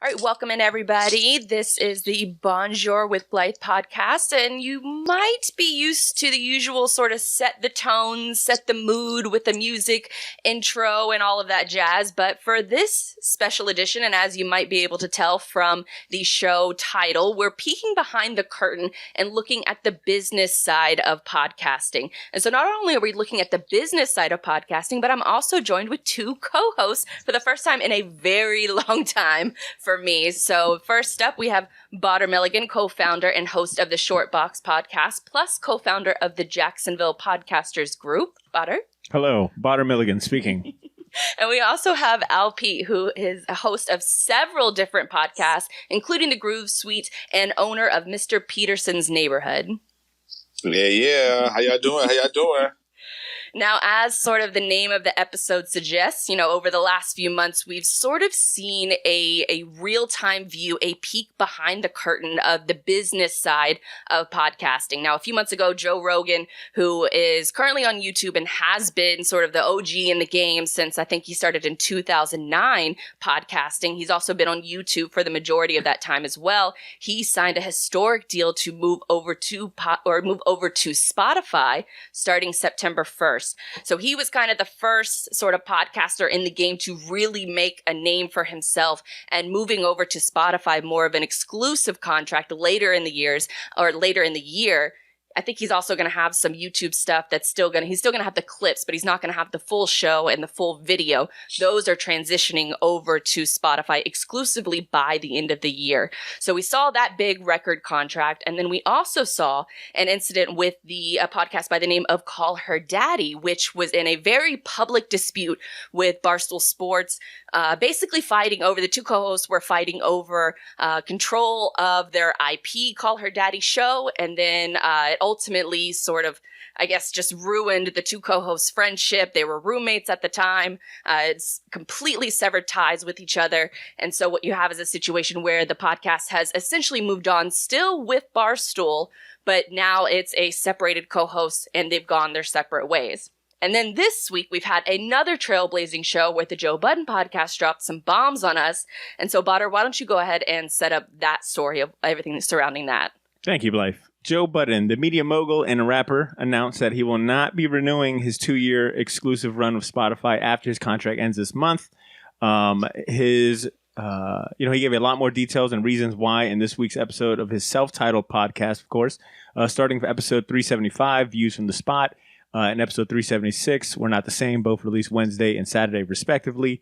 All right, welcome in, everybody. This is the Bonjour with Blythe podcast, and you might be used to the usual sort of set the tone, set the mood with the music, intro, and all of that jazz. But for this special edition, and as you might be able to tell from the show title, we're peeking behind the curtain and looking at the business side of podcasting. And so not only are we looking at the business side of podcasting, but I'm also joined with two co-hosts for the first time in a very long time for me. So first up, we have Badr Milligan, co-founder and host of the Short Box podcast, plus co-founder of the Jacksonville Podcasters Group. Badr. Hello, Badr Milligan speaking. And we also have Al Pete, who is a host of several different podcasts, including The Groove Suite and owner of Mr. Peterson's Neighborhood. Yeah. How y'all doing? Now, as sort of the name of the episode suggests, over the last few months, we've sort of seen a real-time view, a peek behind the curtain of the business side of podcasting. Now, a few months ago, Joe Rogan, who is currently on YouTube and has been sort of the OG in the game since I think he started in 2009 podcasting. He's also been on YouTube for the majority of that time as well. He signed a historic deal to move over to Spotify starting September 1st. So he was kind of the first sort of podcaster in the game to really make a name for himself, and moving over to Spotify, more of an exclusive contract later in the year. I think he's also going to have some YouTube stuff he's still going to have the clips, but he's not going to have the full show and the full video. Those are transitioning over to Spotify exclusively by the end of the year. So we saw that big record contract. And then we also saw an incident with the podcast by the name of Call Her Daddy, which was in a very public dispute with Barstool Sports, basically fighting over, the two co-hosts were fighting over control of their IP, Call Her Daddy show. And then it ultimately sort of, I guess, just ruined the two co-hosts' friendship. They were roommates at the time. It's completely severed ties with each other. And so what you have is a situation where the podcast has essentially moved on, still with Barstool, but now it's a separated co-host and they've gone their separate ways. And then this week, we've had another trailblazing show where the Joe Budden podcast dropped some bombs on us. And so, Badr, why don't you go ahead and set up that story of everything surrounding that? Thank you, Blythe. Joe Budden, the media mogul and rapper, announced that he will not be renewing his 2-year exclusive run with Spotify after his contract ends this month. He gave a lot more details and reasons why in this week's episode of his self-titled podcast, of course, starting for episode 375, Views from the Spot, and episode 376, We're Not the Same, both released Wednesday and Saturday, respectively.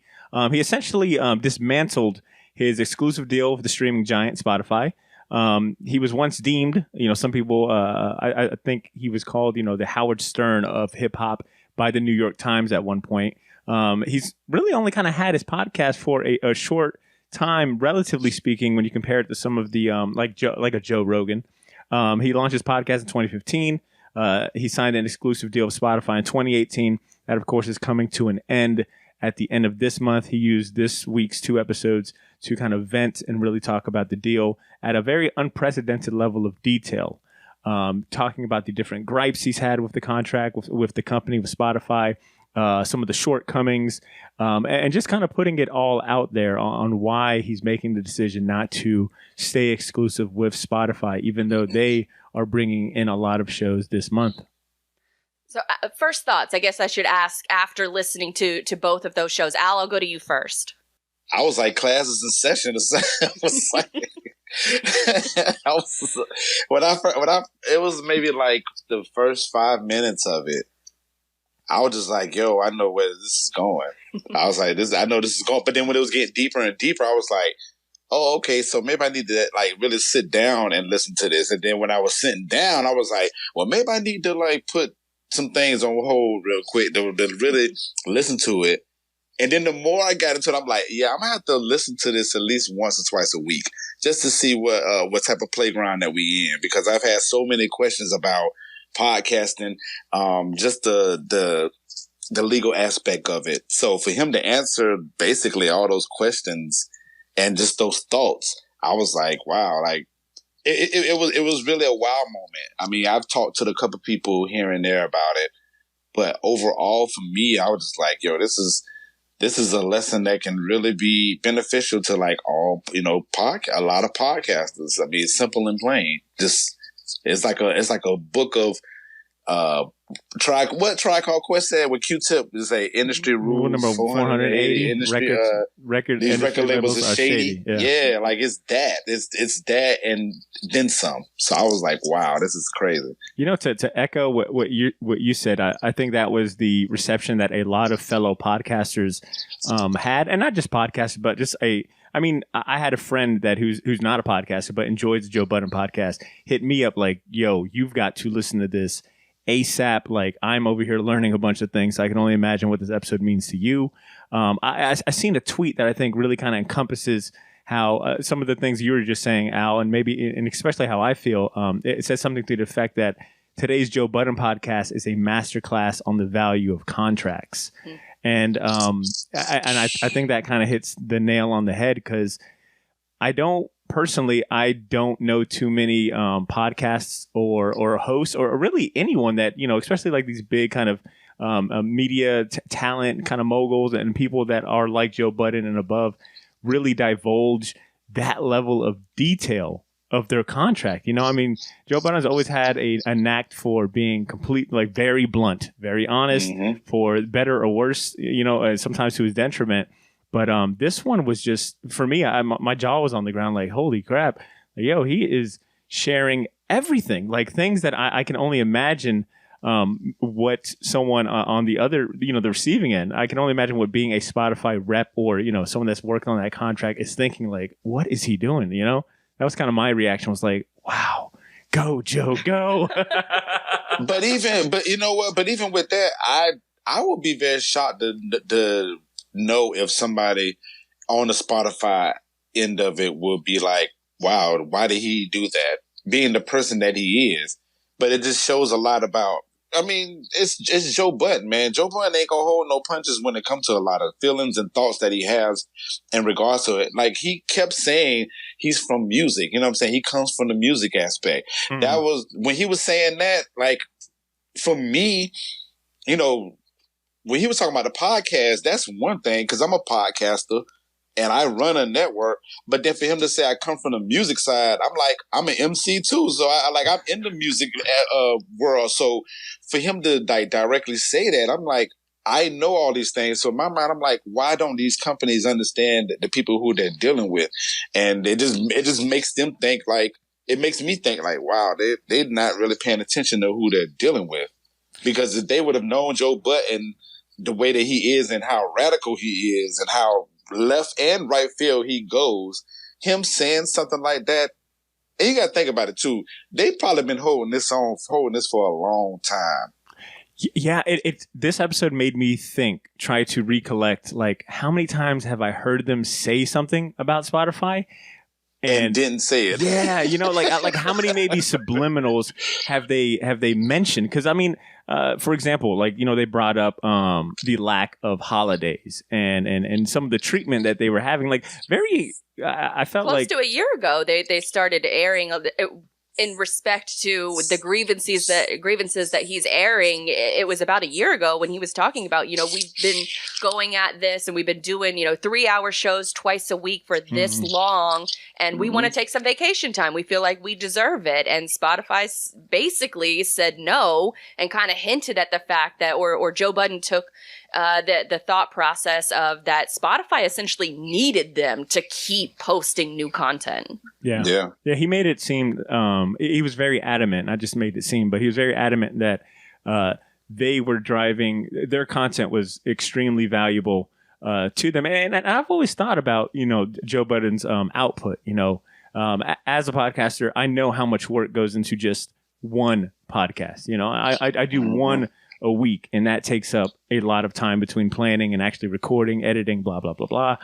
He essentially dismantled his exclusive deal with the streaming giant Spotify. He was once deemed, some people, I think he was called, the Howard Stern of hip hop by the New York Times at one point. He's really only kind of had his podcast for a short time, relatively speaking, when you compare it to some of the, like a Joe Rogan. He launched his podcast in 2015. He signed an exclusive deal with Spotify in 2018. That, of course, is coming to an end at the end of this month. He used this week's 2 episodes to kind of vent and really talk about the deal at a very unprecedented level of detail, talking about the different gripes he's had with the contract, with the company, with Spotify, some of the shortcomings, and just kind of putting it all out there on why he's making the decision not to stay exclusive with Spotify, even though they are bringing in a lot of shows this month. So first thoughts, I guess I should ask after listening to both of those shows. Al, I'll go to you first. I was like, classes in session. I was like, it was maybe like the first 5 minutes of it. I was just like, yo, I know where this is going. I was like, I know this is going. But then when it was getting deeper and deeper, I was like, oh, okay, so maybe I need to like really sit down and listen to this. And then when I was sitting down, I was like, well, maybe I need to like put some things on hold real quick to really listen to it. And then the more I got into it, I'm like, yeah, I'm going to have to listen to this at least once or twice a week just to see what type of playground that we in. Because I've had so many questions about podcasting, just the legal aspect of it. So for him to answer basically all those questions and just those thoughts, I was like, wow, like it was really a wow moment. I mean, I've talked to a couple people here and there about it, but overall for me, I was just like, yo, this is this is a lesson that can really be beneficial to like all, a lot of podcasters. I mean, it's simple and plain. Just it's like a book of Tribe Called Quest said with Q-Tip is a industry rule number 480 industry these record labels are shady. Yeah, like it's that and then some. So I was like, wow, this is crazy. To echo what you said, I think that was the reception that a lot of fellow podcasters had, and not just podcasters, but just I had a friend that who's not a podcaster but enjoys the Joe Budden podcast, hit me up like, yo, you've got to listen to this ASAP. Like, I'm over here learning a bunch of things. So I can only imagine what this episode means to you. I seen a tweet that I think really kind of encompasses how some of the things you were just saying, Al, and especially how I feel. It says something to the effect that today's Joe Budden podcast is a masterclass on the value of contracts. Mm. And I think that kind of hits the nail on the head, because I don't know too many podcasts or hosts or really anyone that, especially like these big kind of media talent kind of moguls and people that are like Joe Budden and above, really divulge that level of detail of their contract. Joe Budden's always had a knack for being very blunt, very honest, for better or worse, sometimes to his detriment. But this one was just, for me, my jaw was on the ground like, holy crap. Yo, he is sharing everything, like things that I can only imagine what someone on the other, the receiving end, I can only imagine what being a Spotify rep or, someone that's working on that contract is thinking like, what is he doing? That was kind of my reaction, was like, wow, go Joe, go. But you know what? But even with that, I would be very shocked to know if somebody on the Spotify end of it would be like, wow, why did he do that? Being the person that he is. But it just shows a lot about, it's Joe Budden, man. Joe Budden ain't gonna hold no punches when it comes to a lot of feelings and thoughts that he has in regards to it. Like, he kept saying he's from music. You know what I'm saying? He comes from the music aspect. Mm-hmm. That was, when he was saying that, like, for me, when he was talking about the podcast, that's one thing, because I'm a podcaster and I run a network. But then for him to say I come from the music side, I'm like, I'm an MC too. So I'm in the music world. So for him to directly say that, I'm like, I know all these things. So in my mind, I'm like, why don't these companies understand the people who they're dealing with? And it just makes them think like, it makes me think like, wow, they're not really paying attention to who they're dealing with. Because if they would have known Joe Budden the way that he is and how radical he is and how left and right field he goes, him saying something like that, and you got to think about it too. They've probably been holding this for a long time. Yeah, this episode made me try to recollect, like, how many times have I heard them say something about Spotify and didn't say it? Yeah, like how many maybe subliminals have they mentioned? Because for example, like, they brought up the lack of holidays and some of the treatment that they were having. Like, I felt close like to a year ago, they started airing in respect to the grievances that he's airing. It was about a year ago when he was talking about, we've been going at this and we've been doing, 3-hour shows twice a week for this long, and we want to take some vacation time. We feel like we deserve it. And Spotify basically said no and kind of hinted at the fact that, or Joe Budden took the thought process of that Spotify essentially needed them to keep posting new content. Yeah. He made it seem, he was very adamant, not just made it seem, but he was very adamant that they were driving, their content was extremely valuable to them. And I've always thought about, Joe Budden's output. As a podcaster, I know how much work goes into just one podcast. I do one a week, and that takes up a lot of time between planning and actually recording, editing, blah, blah, blah, blah.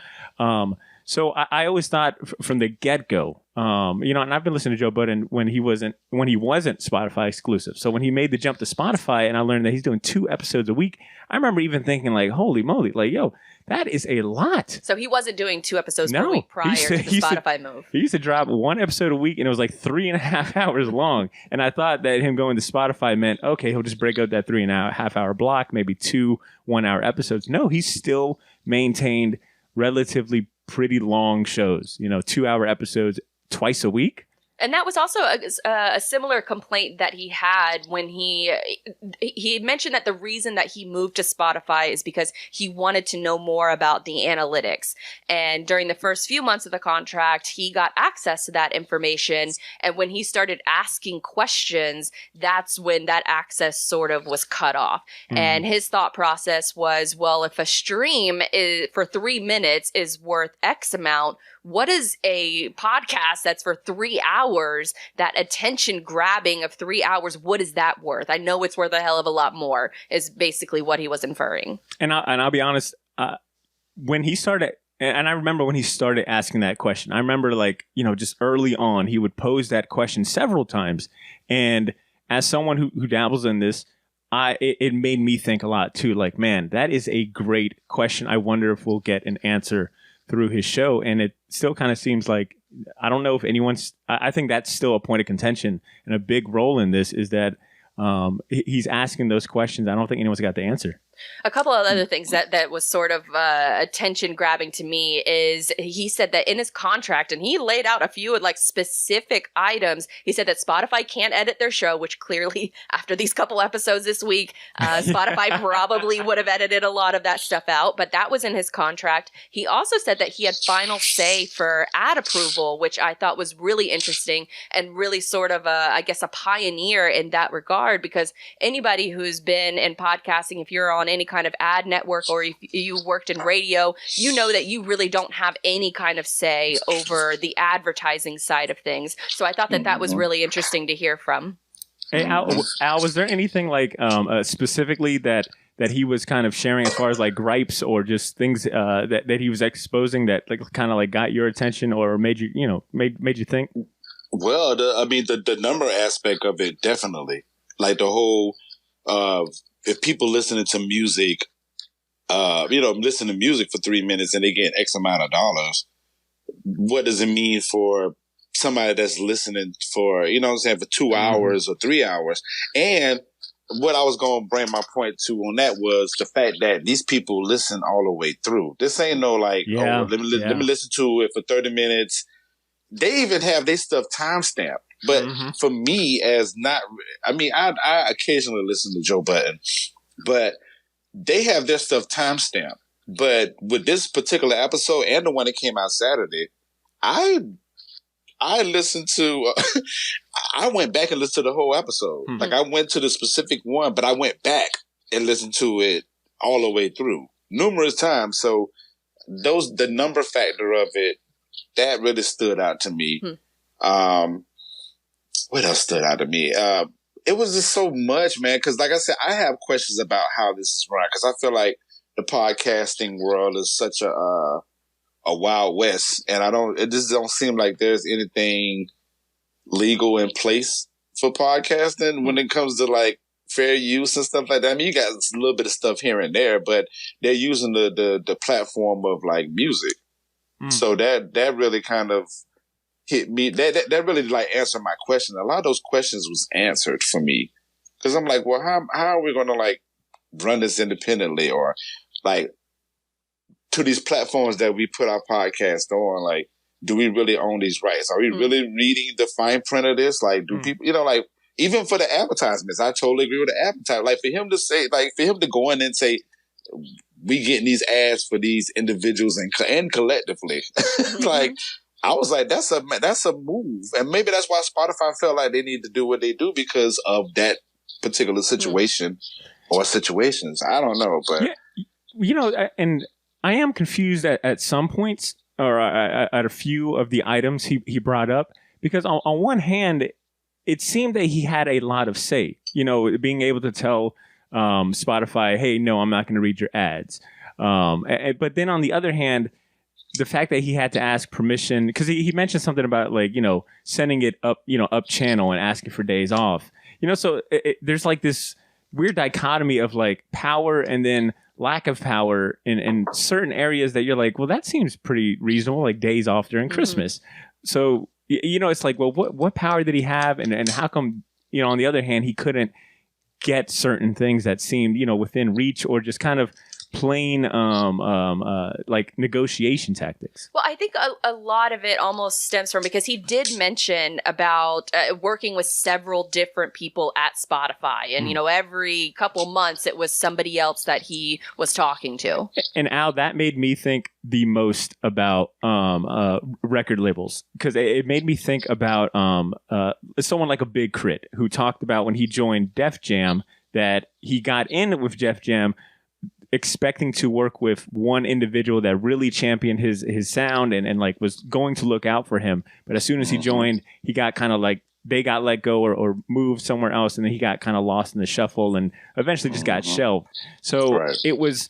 So I always thought from the get-go, and I've been listening to Joe Budden when he wasn't Spotify exclusive. So when he made the jump to Spotify and I learned that he's doing 2 episodes a week, I remember even thinking like, holy moly, like, yo, that is a lot. So he wasn't doing 2 episodes per week prior to the Spotify move. He used to drop 1 episode a week and it was like 3.5 hours long. And I thought that him going to Spotify meant, okay, he'll just break out that 3.5 hour block, maybe 2 1-hour episodes. No, he's still maintained relatively pretty long shows, 2-hour episodes twice a week. And that was also a similar complaint that he had when he mentioned that the reason that he moved to Spotify is because he wanted to know more about the analytics. And during the first few months of the contract, he got access to that information. And when he started asking questions, that's when that access sort of was cut off. Mm. And his thought process was, well, if a stream for 3 minutes is worth X amount, what is a podcast that's for 3 hours, that attention grabbing of 3 hours, what is that worth? I know it's worth a hell of a lot more, is basically what he was inferring. And I'll be honest, when he started, and I remember when he started asking that question, I remember just early on, he would pose that question several times. And as someone who dabbles in this, it made me think a lot too, like, man, that is a great question. I wonder if we'll get an answer through his show. And it still kind of seems like, I don't know if I think that's still a point of contention, and a big role in this is that he's asking those questions. I don't think anyone's got the answer. A couple of other things that was sort of attention grabbing to me is he said that in his contract, and he laid out a few specific items. He said that Spotify can't edit their show, which clearly after these couple episodes this week, Spotify probably would have edited a lot of that stuff out, but that was in his contract. He also said that he had final say for ad approval, which I thought was really interesting and really sort of a pioneer in that regard, because anybody who's been in podcasting, if you're on any kind of ad network or if you worked in radio, you know that you really don't have any kind of say over the advertising side of things. So I thought that was really interesting to hear from. Hey, Al, was there anything specifically that he was kind of sharing as far as gripes or just things that he was exposing that got your attention or made you made you think? Well, the number aspect of it, definitely. Like the whole if people listening to music, listen to music for 3 minutes and they get X amount of dollars, what does it mean for somebody that's listening for, for 2 hours or 3 hours? And what I was going to bring my point to on that was the fact that these people listen all the way through. This ain't no let me listen to it for 30 minutes. They even have their stuff timestamped. But for me, I occasionally listen to Joe Budden, but they have their stuff timestamped. But with this particular episode and the one that came out Saturday, I listened to, I went back and listened to the whole episode. Mm-hmm. I went to the specific one, but I went back and listened to it all the way through numerous times. So the number factor of it, that really stood out to me. What else stood out to me? It was just so much, man. Because like I said, I have questions about how this is run. Because I feel like the podcasting world is such a wild west, and it just don't seem like there's anything legal in place for podcasting when it comes to fair use and stuff like that. I mean, you got a little bit of stuff here and there, but they're using the platform of music. So that really kind of hit me. That really answered my question. A lot of those questions was answered for me, because I'm like, well, how are we going to run this independently, or to these platforms that we put our podcast on? Do we really own these rights? Are we really reading the fine print of this? Do people, even for the advertisements, I totally agree with the advertisement. For him to say, for him to go in and say, we getting these ads for these individuals and collectively, I was like, that's a move. And maybe that's why Spotify felt like they need to do what they do, because of that particular situation or situations. I don't know, but and I am confused at some points, or at a few of the items he brought up, because on one hand, it seemed that he had a lot of say, being able to tell Spotify, hey, no, I'm not going to read your ads. But then on the other hand, the fact that he had to ask permission, because he mentioned something about like, sending it up, up channel and asking for days off, so there's like this weird dichotomy of like power and then lack of power in certain areas that you're like, well, that seems pretty reasonable, like days off during Christmas. So, it's like, well, what power did he have? And how come, on the other hand, he couldn't get certain things that seemed, within reach, or just kind of plain like negotiation tactics? Well, I think a lot of it almost stems from, because he did mention about working with several different people at Spotify, and every couple months it was somebody else that he was talking to. And Al, that made me think the most about record labels, because it made me think about someone like a Big Crit, who talked about when he joined Def Jam that he got in with Def Jam expecting to work with one individual that really championed his sound and like was going to look out for him. But as soon as he joined, he got kind of like, they got let go or moved somewhere else, and then he got kind of lost in the shuffle and eventually just got shelved. So it was,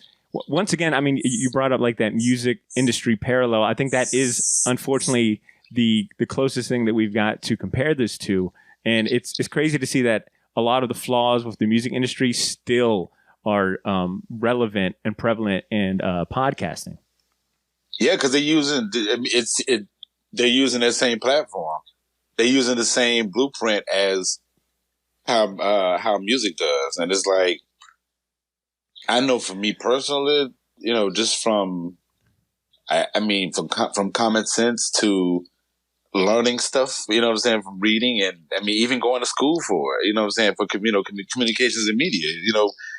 once again, I mean, you brought up like that music industry parallel. I think that is unfortunately the closest thing that we've got to compare this to. And it's crazy to see that a lot of the flaws with the music industry still are relevant and prevalent in podcasting. Yeah, because they're using they're using that same platform. They're using the same blueprint as how music does, and it's like, I know for me personally, just from from common sense to learning stuff, what I'm saying, from reading, and I mean even going to school for it, what I'm saying, for communications and media.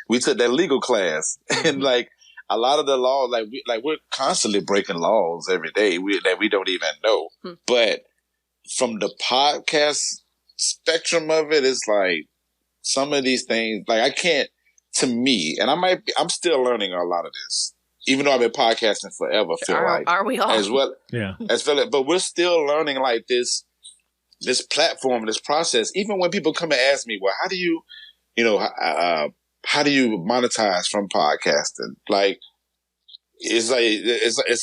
We took that legal class, and like a lot of the laws, we're constantly breaking laws every day that we don't even know. But from the podcast spectrum of it, it's like some of these things, like I can't, to me, and I'm still learning a lot of this, even though I've been podcasting forever. Are we all? As well, yeah. But we're still learning like this platform, this process. Even when people come and ask me, well, how do you, how do you monetize from podcasting? Like, it's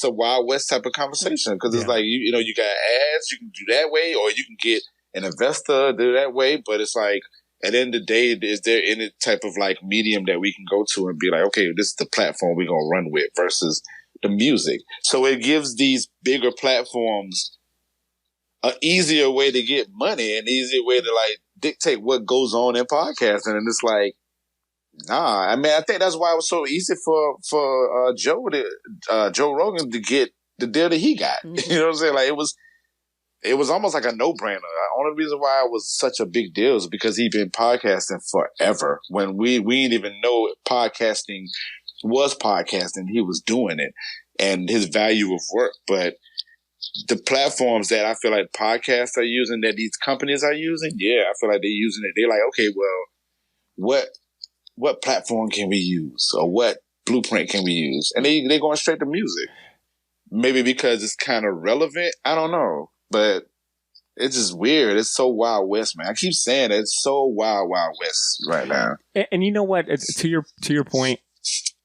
a Wild West type of conversation, because it's like, you got ads, you can do that way, or you can get an investor do that way. But it's like, at the end of the day, is there any type of like medium that we can go to and be like, okay, this is the platform we're going to run with versus the music? So it gives these bigger platforms an easier way to get money, an easier way to like dictate what goes on in podcasting. And it's like, nah, I mean, I think that's why it was so easy for Joe Rogan to get the deal that he got. You know what I'm saying? Like it was almost like a no-brainer. The only reason why it was such a big deal is because he'd been podcasting forever. When we didn't even know podcasting was podcasting, he was doing it, and his value of work. But the platforms that I feel like podcasts are using, that these companies are using, I feel like they're using it. They're like, okay, well, what platform can we use, or what blueprint can we use? And they're going straight to music. Maybe because it's kind of relevant. I don't know. But it's just weird. It's so Wild West, man. I keep saying it. It's so Wild West right now. And you know what? To your point,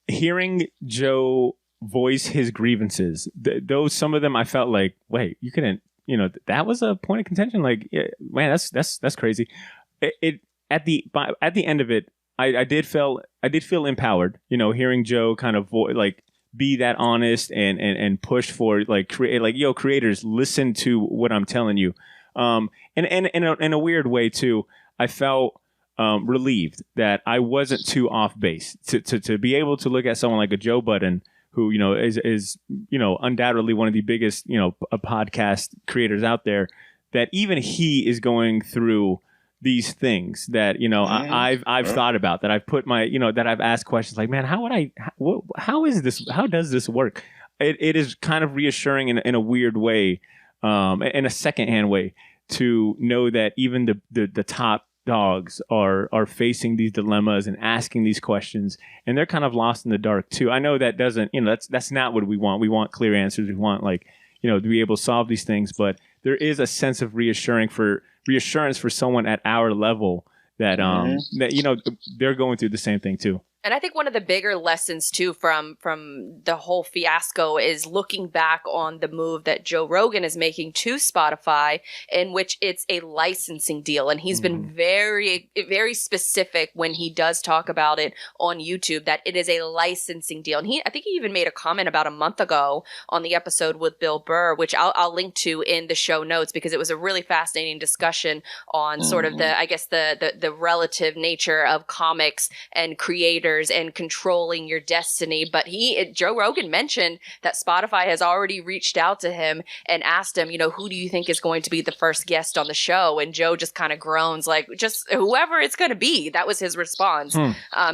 hearing Joe voice his grievances, those, some of them I felt like, wait, you couldn't, that was a point of contention. Like, man, that's crazy. At the end of it, I did feel empowered. Hearing Joe kind of be that honest and push for creators, listen to what I'm telling you. And in a weird way too, I felt relieved that I wasn't too off base to be able to look at someone like a Joe Budden, who is undoubtedly one of the biggest podcast creators out there, that even he is going through these things that I've thought about, that I've put my that I've asked questions like, man, how is this, how does this work? It is kind of reassuring in a weird way, in a secondhand way, to know that even the top dogs are facing these dilemmas and asking these questions, and they're kind of lost in the dark too. I know that doesn't, that's not what we want. We want clear answers. We want to be able to solve these things, but there is a sense of reassurance for someone at our level that that they're going through the same thing too. And I think one of the bigger lessons too from the whole fiasco is looking back on the move that Joe Rogan is making to Spotify, in which it's a licensing deal. And he's been very, very specific when he does talk about it on YouTube that it is a licensing deal. And I think he even made a comment about a month ago on the episode with Bill Burr, which I'll link to in the show notes, because it was a really fascinating discussion on sort of the relative nature of comics and creators and controlling your destiny. But Joe Rogan mentioned that Spotify has already reached out to him and asked him, who do you think is going to be the first guest on the show? And Joe just kind of groans, like, just whoever it's going to be. That was his response.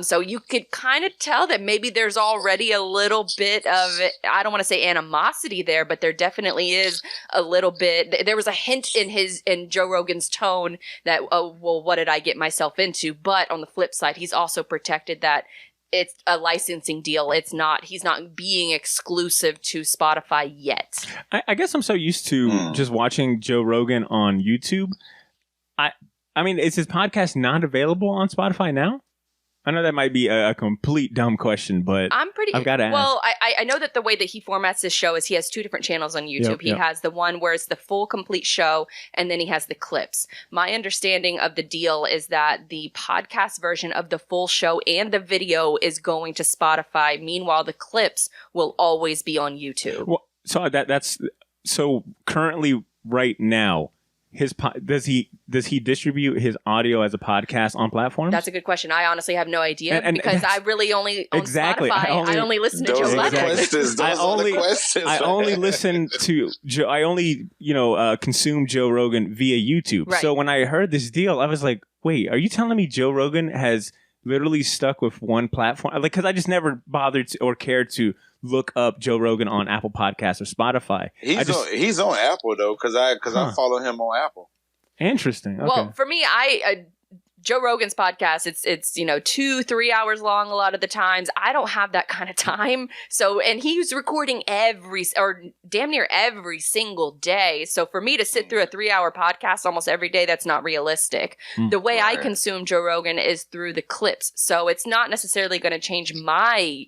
So you could kind of tell that maybe there's already a little bit of, I don't want to say animosity there, but there definitely is a little bit. There was a hint in Joe Rogan's tone that, oh, well, what did I get myself into? But on the flip side, he's also protected that it's a licensing deal. He's not being exclusive to Spotify yet. I guess I'm so used to just watching Joe Rogan on YouTube. I mean, is his podcast not available on Spotify now? I know that might be a complete dumb question, but I've got to ask. Well, I know that the way that he formats his show is he has two different channels on YouTube. He has the one where it's the full, complete show, and then he has the clips. My understanding of the deal is that the podcast version of the full show and the video is going to Spotify. Meanwhile, the clips will always be on YouTube. Well, so currently, right now, does he distribute his audio as a podcast on platforms? That's a good question. I honestly have no idea, because I really only on exactly. Spotify. I only listen to Joe Budden. I only listen to Joe. I only consume Joe Rogan via YouTube. Right. So when I heard this deal, I was like, wait, are you telling me Joe Rogan has literally stuck with one platform? Like, because I just never bothered or cared to look up Joe Rogan on Apple Podcasts or Spotify. He's on Apple though, because I follow him on Apple. Interesting. Okay. Well, for me, Joe Rogan's podcast, it's 2-3 hours long a lot of the times. I don't have that kind of time. So, and he's recording damn near every single day. So for me to sit through a 3-hour podcast almost every day, that's not realistic. The way I consume Joe Rogan is through the clips. So it's not necessarily going to change my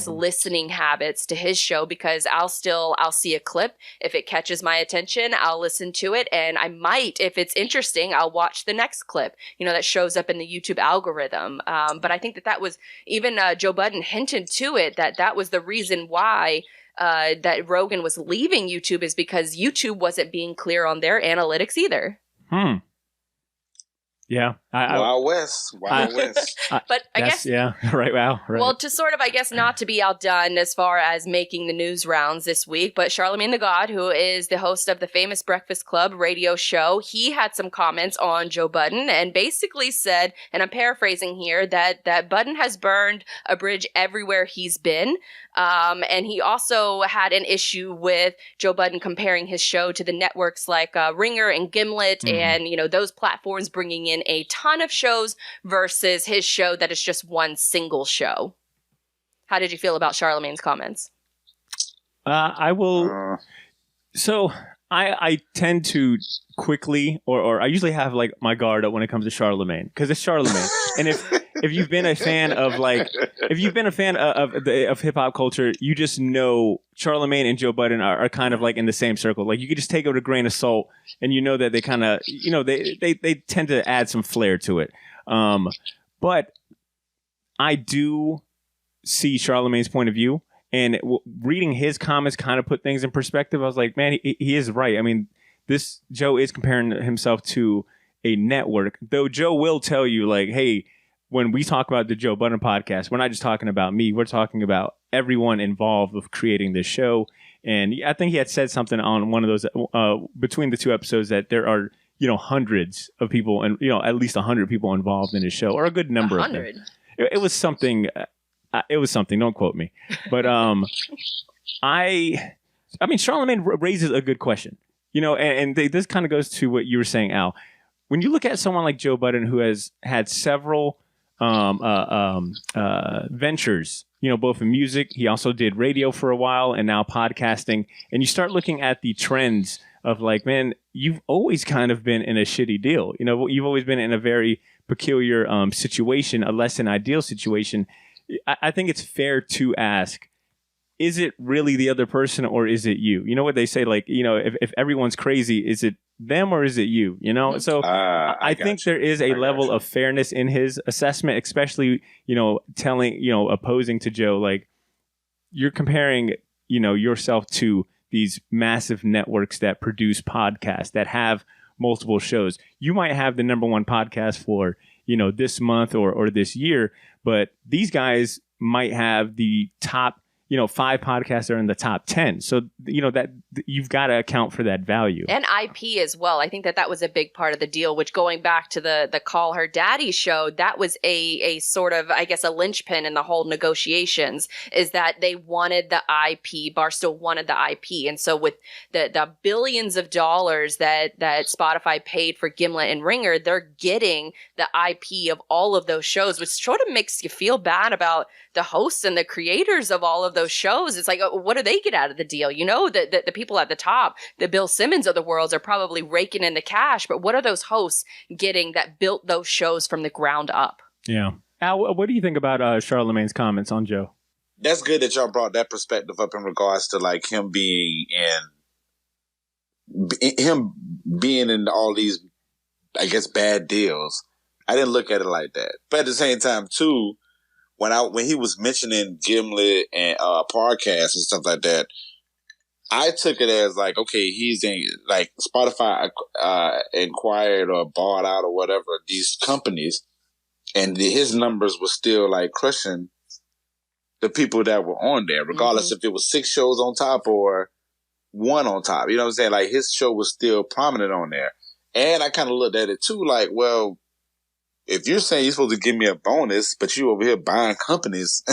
listening habits to his show, because I'll see a clip. If it catches my attention, I'll listen to it. And I might, if it's interesting, I'll watch the next clip, that shows up in the YouTube algorithm. But I think that was even Joe Budden hinted to it, that was the reason why that Rogan was leaving YouTube, is because YouTube wasn't being clear on their analytics either. Yeah. Wild West. But I guess... Yeah, right. Wow. Right. Well, to sort of, not to be outdone as far as making the news rounds this week, but Charlamagne the God, who is the host of the famous Breakfast Club radio show, he had some comments on Joe Budden and basically said, and I'm paraphrasing here, that Budden has burned a bridge everywhere he's been. And he also had an issue with Joe Budden comparing his show to the networks like Ringer and Gimlet, and those platforms bringing in a ton of shows versus his show that is just one single show. How did you feel about Charlamagne's comments? I will. So I tend to quickly, or I usually have like my guard up when it comes to Charlamagne, because it's Charlamagne. And if you've been a fan of of hip hop culture, you just know Charlamagne and Joe Budden are kind of like in the same circle. Like, you could just take it with a grain of salt, and that they kind of they tend to add some flair to it. But I do see Charlamagne's point of view, and reading his comments kind of put things in perspective. I was like, man, he is right. I mean, this Joe is comparing himself to a network, though Joe will tell you, like, hey, when we talk about the Joe Budden podcast, we're not just talking about me. We're talking about everyone involved with creating this show. And I think he had said something on one of those between the two episodes that there are hundreds of people and at least 100 people involved in his show, or a good number 100. Of them. It was something. It was something. Don't quote me. But I mean, Charlamagne raises a good question. This kind of goes to what you were saying, Al. When you look at someone like Joe Budden, who has had several ventures, both in music, he also did radio for a while, and now podcasting, and you start looking at the trends of like, man, you've always kind of been in a shitty deal. You've always been in a very peculiar situation, a less than ideal situation. I think it's fair to ask, is it really the other person or is it you? You know what they say, like, if everyone's crazy, is it them or is it you? So I think there is a level of fairness in his assessment, especially, opposing to Joe, like, you're comparing, yourself to these massive networks that produce podcasts that have multiple shows. You might have the number one podcast for, this month or this year, but these guys might have the top, 5 podcasts are in the top 10. So, that you've got to account for that value. And IP as well. I think that was a big part of the deal, which going back to the Call Her Daddy show, that was a sort of, I guess, a linchpin in the whole negotiations, is that they wanted the IP. Barstool wanted the IP. And so with the billions of dollars that Spotify paid for Gimlet and Ringer, they're getting the IP of all of those shows, which sort of makes you feel bad about the hosts and the creators of all of those shows. It's like, what do they get out of the deal? The people at the top, the Bill Simmons of the world, are probably raking in the cash, but what are those hosts getting that built those shows from the ground up? Yeah. Al, what do you think about Charlamagne's comments on Joe? That's good that y'all brought that perspective up in regards to like him being in all these, I guess, bad deals. I didn't look at it like that. But at the same time, too, when he was mentioning Gimlet and podcasts and stuff like that, I took it as like, okay, he's in, like, Spotify acquired or bought out or whatever these companies, and his numbers were still like crushing the people that were on there, regardless if it was 6 shows on top or 1 on top. You know what I'm saying? Like, his show was still prominent on there. And I kind of looked at it too, like, well, if you're saying you're supposed to give me a bonus, but you over here buying companies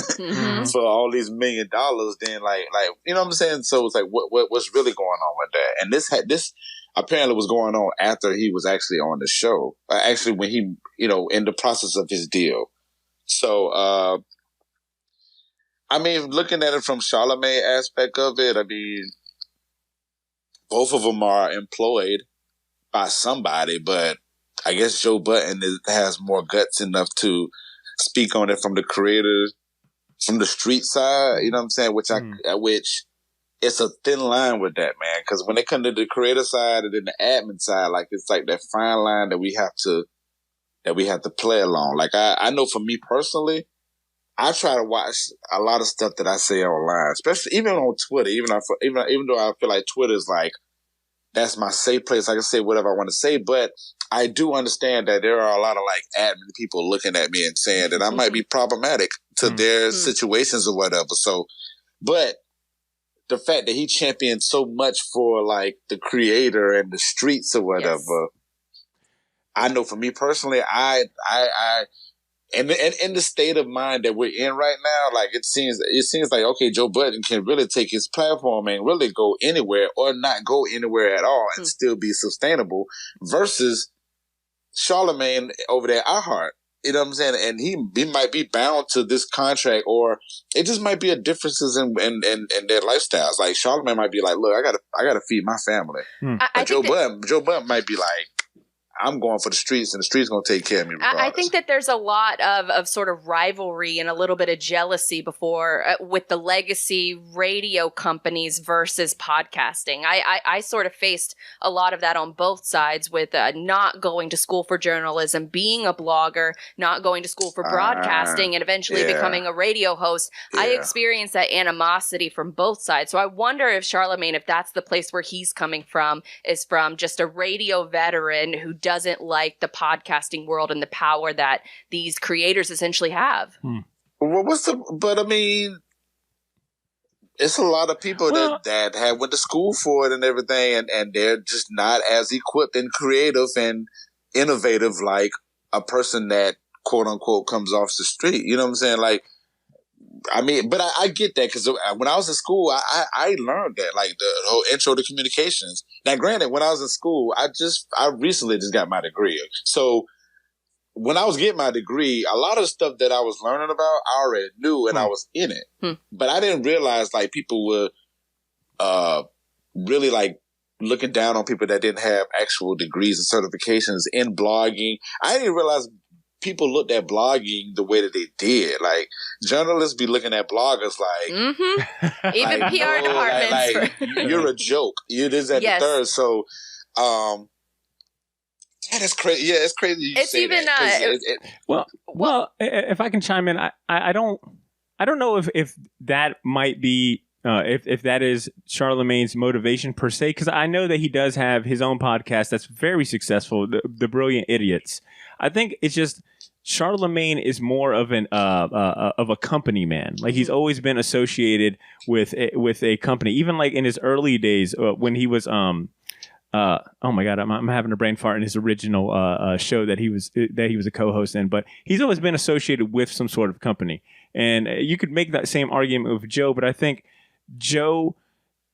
for all these $1 million, then like, you know what I'm saying? So it's like, what's really going on with that? And this apparently was going on after he was actually on the show. Actually, when he, in the process of his deal. So, I mean, looking at it from Charlamagne aspect of it, I mean, both of them are employed by somebody, but I guess Joe Budden has more guts enough to speak on it from the creators, from the street side. You know what I'm saying? Which it's a thin line with that, man. Because when it comes to the creator side and then the admin side, like, it's like that fine line that we have to play along. Like, I know for me personally, I try to watch a lot of stuff that I say online, especially even on Twitter. Even though I feel like Twitter is like, that's my safe place. I can say whatever I want to say, but I do understand that there are a lot of like admin people looking at me and saying that I might be problematic to their situations or whatever. So, but the fact that he championed so much for like the creator and the streets or whatever, I know for me personally, and in the state of mind that we're in right now, like, it seems like, okay, Joe Budden can really take his platform and really go anywhere or not go anywhere at all and still be sustainable, versus Charlamagne over there, iHeart. You know what I'm saying? And he might be bound to this contract, or it just might be a differences in their lifestyles. Like, Charlamagne might be like, look, I gotta feed my family. But Joe Budden might be like, I'm going for the streets, and the streets going to take care of me regardless. I think that there's a lot of sort of rivalry and a little bit of jealousy with the legacy radio companies versus podcasting. I sort of faced a lot of that on both sides, with not going to school for journalism, being a blogger, not going to school for broadcasting, and eventually becoming a radio host. Yeah. I experienced that animosity from both sides. So I wonder if Charlamagne, if that's the place where he's coming from, is from just a radio veteran who doesn't like the podcasting world and the power that these creators essentially have. Well, but I mean, it's a lot of people that have went to school for it and everything, and they're just not as equipped and creative and innovative like a person that, quote unquote, comes off the street. You know what I'm saying? Like, I mean, but I get that, because when I was in school, I learned that, like, the whole intro to communications. Now, granted, when I was in school, I recently just got my degree. So when I was getting my degree, a lot of the stuff that I was learning about, I already knew, and I was in it. But I didn't realize, like, people were really, like, looking down on people that didn't have actual degrees and certifications in blogging. I didn't realize people looked at blogging the way that they did. Like, journalists be looking at bloggers like, even like, PR no, departments. you're a joke. You this at the third. So, that is crazy. Yeah, it's crazy. You It's say even that. Well, if I can chime in, I don't know if that might be if that is Charlemagne's motivation per se, because I know that he does have his own podcast that's very successful, the Brilliant Idiots. I think it's just Charlemagne is more of a company man. Like, he's always been associated with a company, even like in his early days when he was oh my God, I'm having a brain fart in his original show that he was a co-host in, but he's always been associated with some sort of company. And you could make that same argument with Joe, but I think Joe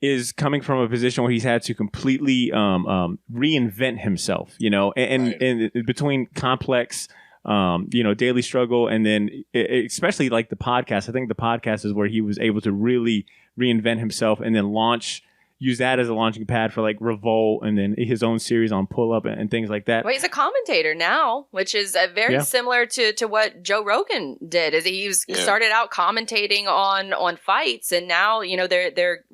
is coming from a position where he's had to completely reinvent himself, you know, and between Complex, Daily Struggle, and then especially like the podcast. I think the podcast is where he was able to really reinvent himself and then use that as a launching pad for like Revolt and then his own series on Pull Up and things like that. Well, he's a commentator now, which is very similar to what Joe Rogan did. Is he started out commentating on fights, and now they're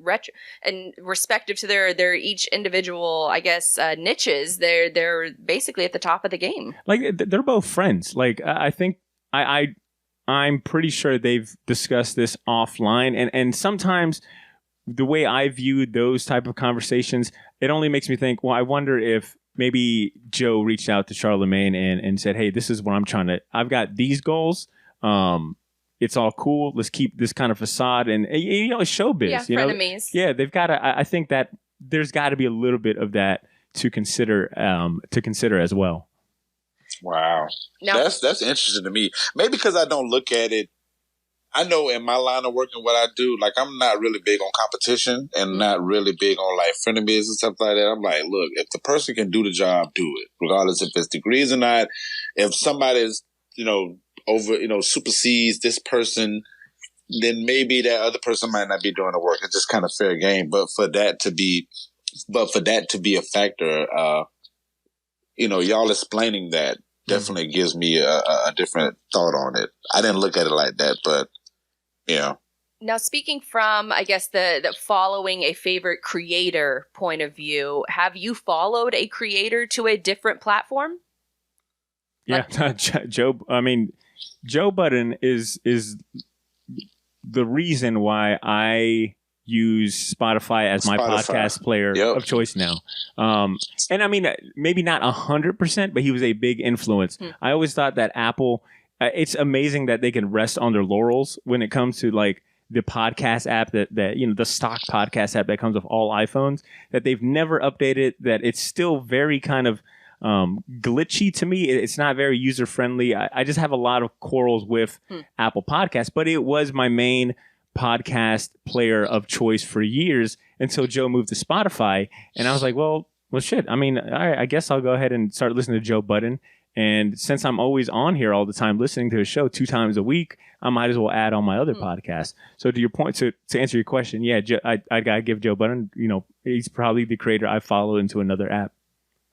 and respective to their each individual, I guess, niches. They're basically at the top of the game. Like, they're both friends. Like, I think I'm pretty sure they've discussed this offline, and sometimes the way I viewed those type of conversations, it only makes me think, well, I wonder if maybe Joe reached out to Charlemagne and said, hey, this is what I've got these goals. It's all cool. Let's keep this kind of facade. And, it's showbiz. Yeah, frenemies. Yeah, they've got to, I think that there's got to be a little bit of that to consider as well. Wow. No. That's interesting to me. Maybe because I don't look at it. I know in my line of work and what I do, like, I'm not really big on competition and not really big on like frenemies and stuff like that. I'm like, look, if the person can do the job, do it, regardless if it's degrees or not. If somebody's, supersedes this person, then maybe that other person might not be doing the work. It's just kind of fair game. But for that to be a factor, y'all explaining that definitely gives me a different thought on it. I didn't look at it like that, but. Yeah. Now, speaking from, I guess, the following a favorite creator point of view, have you followed a creator to a different platform? Yeah, Joe Budden is the reason why I use Spotify as my podcast player of choice now. And I mean, maybe not 100%, but he was a big influence. I always thought that Apple... it's amazing that they can rest on their laurels when it comes to like the podcast app that the stock podcast app that comes with all iPhones, that they've never updated, that it's still very kind of glitchy to me. It's not very user friendly. I just have a lot of quarrels with Apple Podcasts, but it was my main podcast player of choice for years until Joe moved to Spotify. And I was like, well, shit. I mean, all right, I guess I'll go ahead and start listening to Joe Budden. And since I'm always on here all the time listening to his show 2 times a week, I might as well add on my other podcasts. So to your point, to answer your question, yeah, I got to give Joe Budden, he's probably the creator I follow into another app.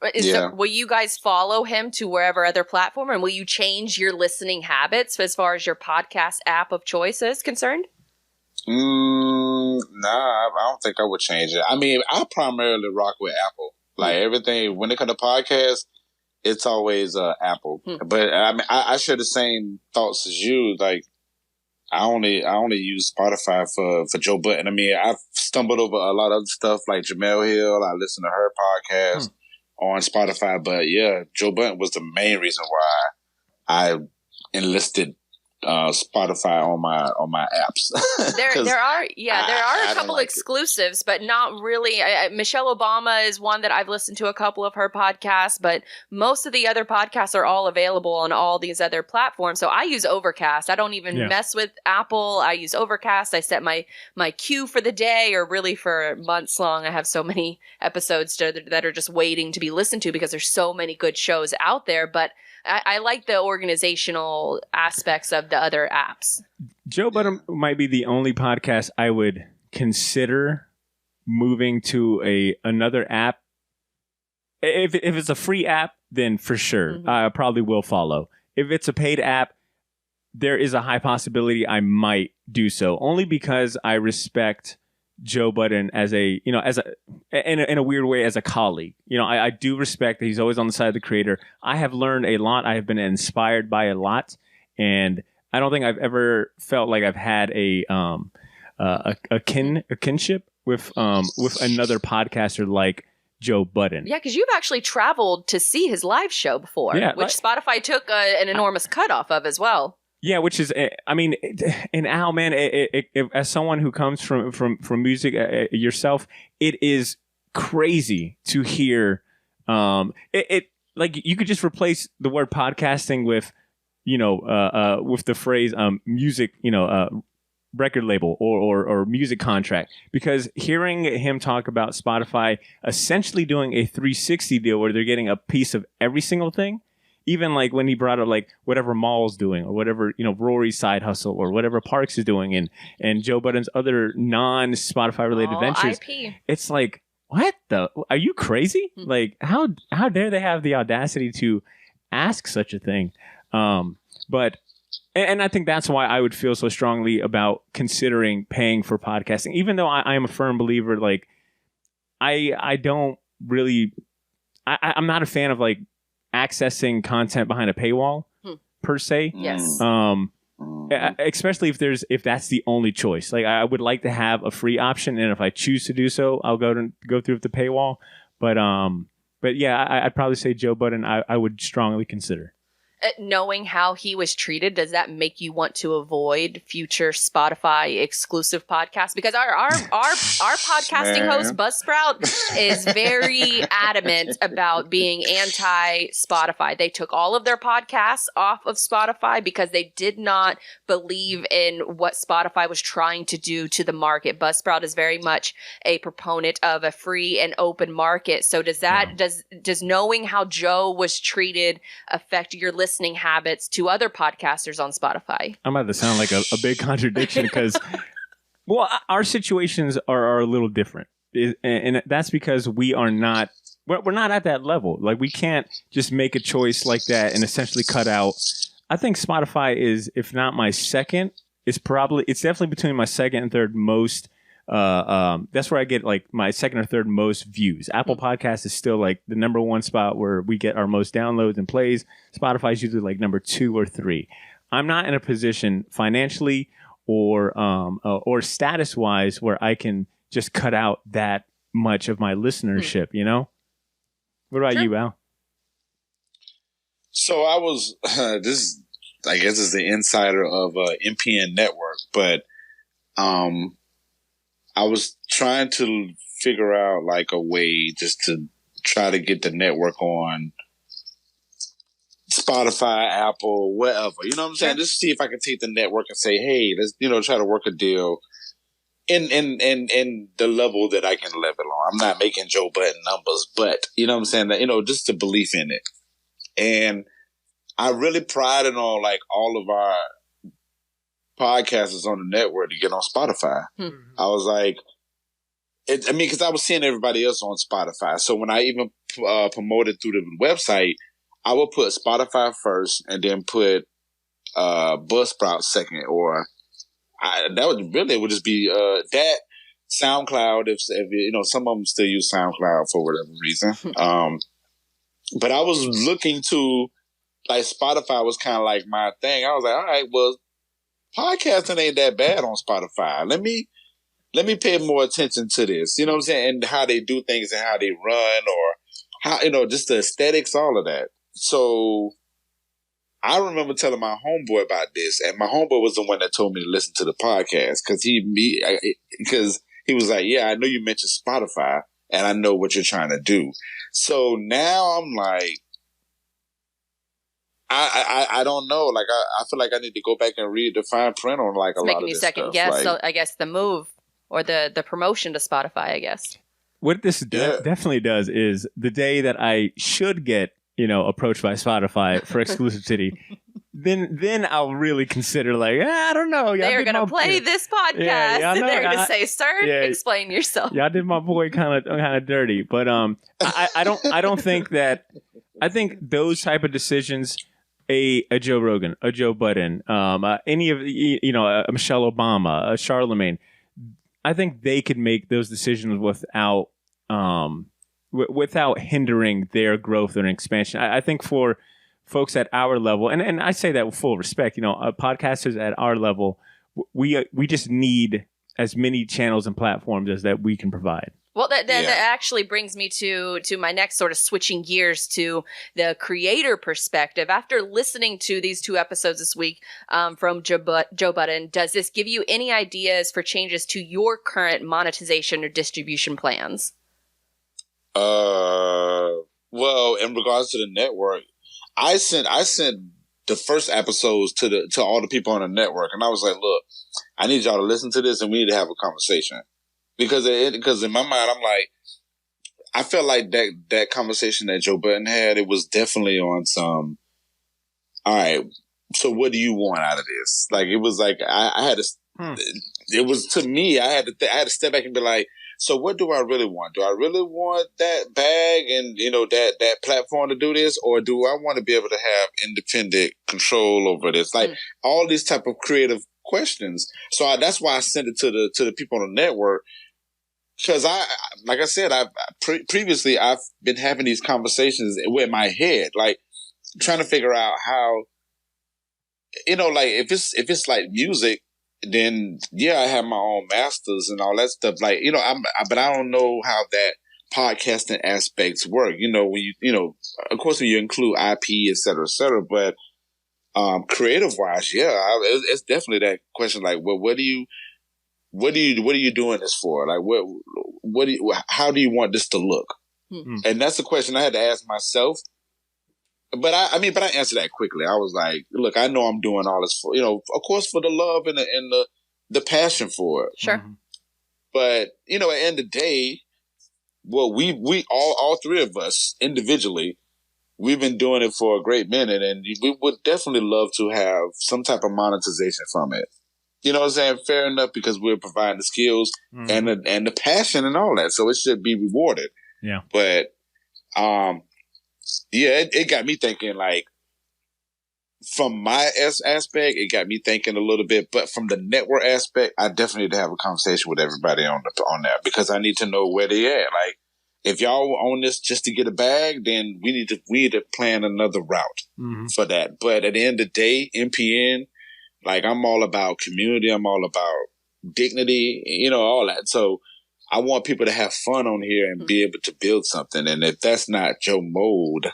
Will you guys follow him to wherever other platform, and will you change your listening habits as far as your podcast app of choice is concerned? Nah, I don't think I would change it. I mean, I primarily rock with Apple. Like, everything, when it comes to podcasts, it's always Apple. But I mean, I share the same thoughts as you. Like, I only use Spotify for Joe Budden. I mean, I've stumbled over a lot of other stuff like Jamel Hill. I listen to her podcast on Spotify. But yeah, Joe Budden was the main reason why I enlisted Spotify on my apps. there are a couple exclusives, but not really. Michelle Obama is one that I've listened to a couple of her podcasts, but most of the other podcasts are all available on all these other platforms. So I use Overcast. I don't even mess with Apple. I use Overcast. I set my queue for the day, or really for months long. I have so many episodes that are just waiting to be listened to because there's so many good shows out there. But I like the organizational aspects of the other apps. Joe Budden might be the only podcast I would consider moving to another app. If it's a free app, then for sure, I probably will follow. if it's a paid app, there is a high possibility I might do so, only because I respect Joe Budden as a, you know, in a weird way, as a colleague. You know, I do respect that he's always on the side of the creator. I have learned a lot. I have been inspired by a lot, and I don't think I've ever felt like I've had a kinship with another podcaster like Joe Budden. Yeah, because you've actually traveled to see his live show before, which Spotify took an enormous cut off of as well. Yeah, which is, I mean, and Al, man, as someone who comes from music yourself, it is crazy to hear. Like you could just replace the word podcasting with, you know, with the phrase music, you know, record label or music contract, because hearing him talk about Spotify essentially doing a 360 deal where they're getting a piece of every single thing. Even like when he brought up like whatever Maul's doing or whatever, you know, Rory's side hustle or whatever Parks is doing and Joe Budden's other non-Spotify related ventures. IP. It's like, what the? Are you crazy? Like how dare they have the audacity to ask such a thing? But I think that's why I would feel so strongly about considering paying for podcasting, even though I am a firm believer. Like I don't really, I'm not a fan of like accessing content behind a paywall per se. Yes. Especially if that's the only choice. Like I would like to have a free option, and if I choose to do so, I'll go through with the paywall. But yeah, I'd probably say Joe Budden. I would strongly consider. Knowing how he was treated, does that make you want to avoid future Spotify exclusive podcasts? Because our podcasting host Buzzsprout is very adamant about being anti Spotify. They took all of their podcasts off of Spotify because they did not believe in what Spotify was trying to do to the market. Buzzsprout is very much a proponent of a free and open market. So does knowing how Joe was treated affect your listening habits to other podcasters on Spotify? I'm about to sound like a big contradiction because, well, our situations are a little different. And that's because we're not at that level. Like we can't just make a choice like that and essentially cut out. I think Spotify is, if not my second, it's definitely between my second and third most. That's where I get like my second or third most views. Apple Podcasts is still like the number one spot where we get our most downloads and plays. Spotify is usually like number 2 or 3. I'm not in a position financially or status wise where I can just cut out that much of my listenership, you know? What about you, Al? So I was, I guess is the insider of MPN Network, but, I was trying to figure out like a way just to try to get the network on Spotify, Apple, wherever. You know what I'm saying? Just see if I can take the network and say, hey, let's, you know, try to work a deal in the level that I can live it on. I'm not making Joe Budden numbers, but you know what I'm saying? That, you know, just the belief in it. And I really prided on like all of our podcasters on the network to get on Spotify. I was like, because I was seeing everybody else on Spotify. So when I even promoted through the website, I would put Spotify first and then put Buzzsprout second, or it would just be that SoundCloud. If you know, some of them still use SoundCloud for whatever reason. But I was looking to like Spotify was kind of like my thing. I was like, all right, well, podcasting ain't that bad on Spotify. Let me pay more attention to this. You know what I'm saying? And how they do things and how they run, or how, you know, just the aesthetics, all of that. So I remember telling my homeboy about this, and my homeboy was the one that told me to listen to the podcast because he was like, yeah, I know you mentioned Spotify and I know what you're trying to do. So now I'm like, I don't know. Like I feel like I need to go back and read the fine print on like a lot of this stuff. Making you second guess. Like, so I guess the move or the promotion to Spotify, I guess. What this definitely does is the day that I should get, you know, approached by Spotify for exclusivity, then I'll really consider like, I don't know. They're going to play this podcast. Yeah, and they're going to say, sir, explain yourself. Y'all did my boy kind of dirty. But I don't think that, I think those type of decisions, a Joe Rogan, a Joe Budden, any of a Michelle Obama, a Charlemagne, I think they could make those decisions without hindering their growth and expansion. I think for folks at our level, and I say that with full respect, podcasters at our level, we just need as many channels and platforms as that we can provide. Well, that actually brings me to my next sort of switching gears to the creator perspective. After listening to these 2 episodes this week from Joe Budden, does this give you any ideas for changes to your current monetization or distribution plans? Well, in regards to the network, I sent the first episodes to all the people on the network, and I was like, look, I need y'all to listen to this, and we need to have a conversation. Because in my mind, I'm like, I felt like that conversation that Joe Budden had, it was definitely on some, all right, so what do you want out of this? Like, it was like, I had to, it was, to me, I had to step back and be like, so what do I really want? Do I really want that bag and, that platform to do this? Or do I want to be able to have independent control over this? Like, all these type of creative questions. So that's why I sent it to the people on the network. Because like I said, previously I've been having these conversations with my head, like trying to figure out how, like if it's like music, then yeah, I have my own masters and all that stuff. Like, but I don't know how that podcasting aspects work. When of course when you include IP, et cetera, but creative wise, yeah, it's definitely that question. Like, well, what are you doing this for? Like, how do you want this to look? And that's the question I had to ask myself. But I answered that quickly. I was like, look, I know I'm doing all this for, of course, for the love and the passion for it. Sure. But, at the end of the day, well, we all 3 of us individually, we've been doing it for a great minute, and we would definitely love to have some type of monetization from it. You know what I'm saying? Fair enough, because we're providing the skills and the passion and all that. So it should be rewarded. Yeah. But, it got me thinking, like, from my aspect, it got me thinking a little bit. But from the network aspect, I definitely need to have a conversation with everybody on that, because I need to know where they at. Like, if y'all own this just to get a bag, then we need to plan another route for that. But at the end of the day, MPN, like, I'm all about community. I'm all about dignity, all that. So I want people to have fun on here and be able to build something. And if that's not your mode,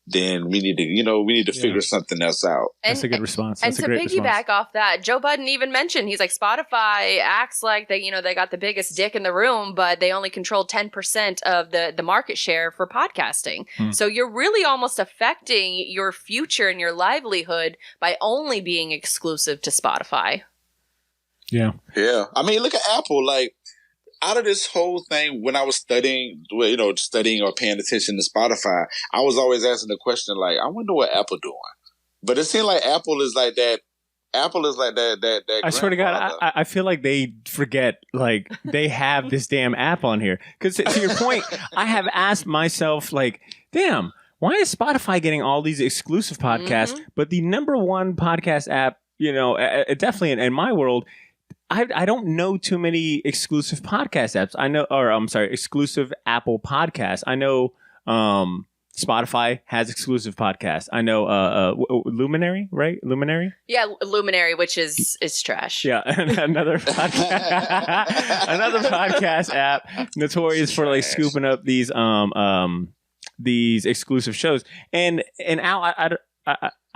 then we need to figure something else out. That's a good response. That's and a great to piggyback response. off that, Joe Budden even mentioned, he's like, Spotify acts like they got the biggest dick in the room, but they only control 10% of the market share for podcasting. So you're really almost affecting your future and your livelihood by only being exclusive to Spotify. Yeah. Yeah. I mean, look at Apple. Like, out of this whole thing, when I was studying or paying attention to Spotify, I was always asking the question, like, I wonder what Apple doing. But it seemed like Apple is like that. That I swear to God, I feel like they forget, like, they have this damn app on here. Because to your point, I have asked myself, like, damn, why is Spotify getting all these exclusive podcasts? But the number one podcast app, definitely in my world, I don't know too many exclusive podcast apps. Exclusive Apple podcasts. I know Spotify has exclusive podcasts. I know Luminary, right? Luminary? Yeah, Luminary, which is trash. Yeah, another podcast app notorious for like scooping up these exclusive shows. And Al, I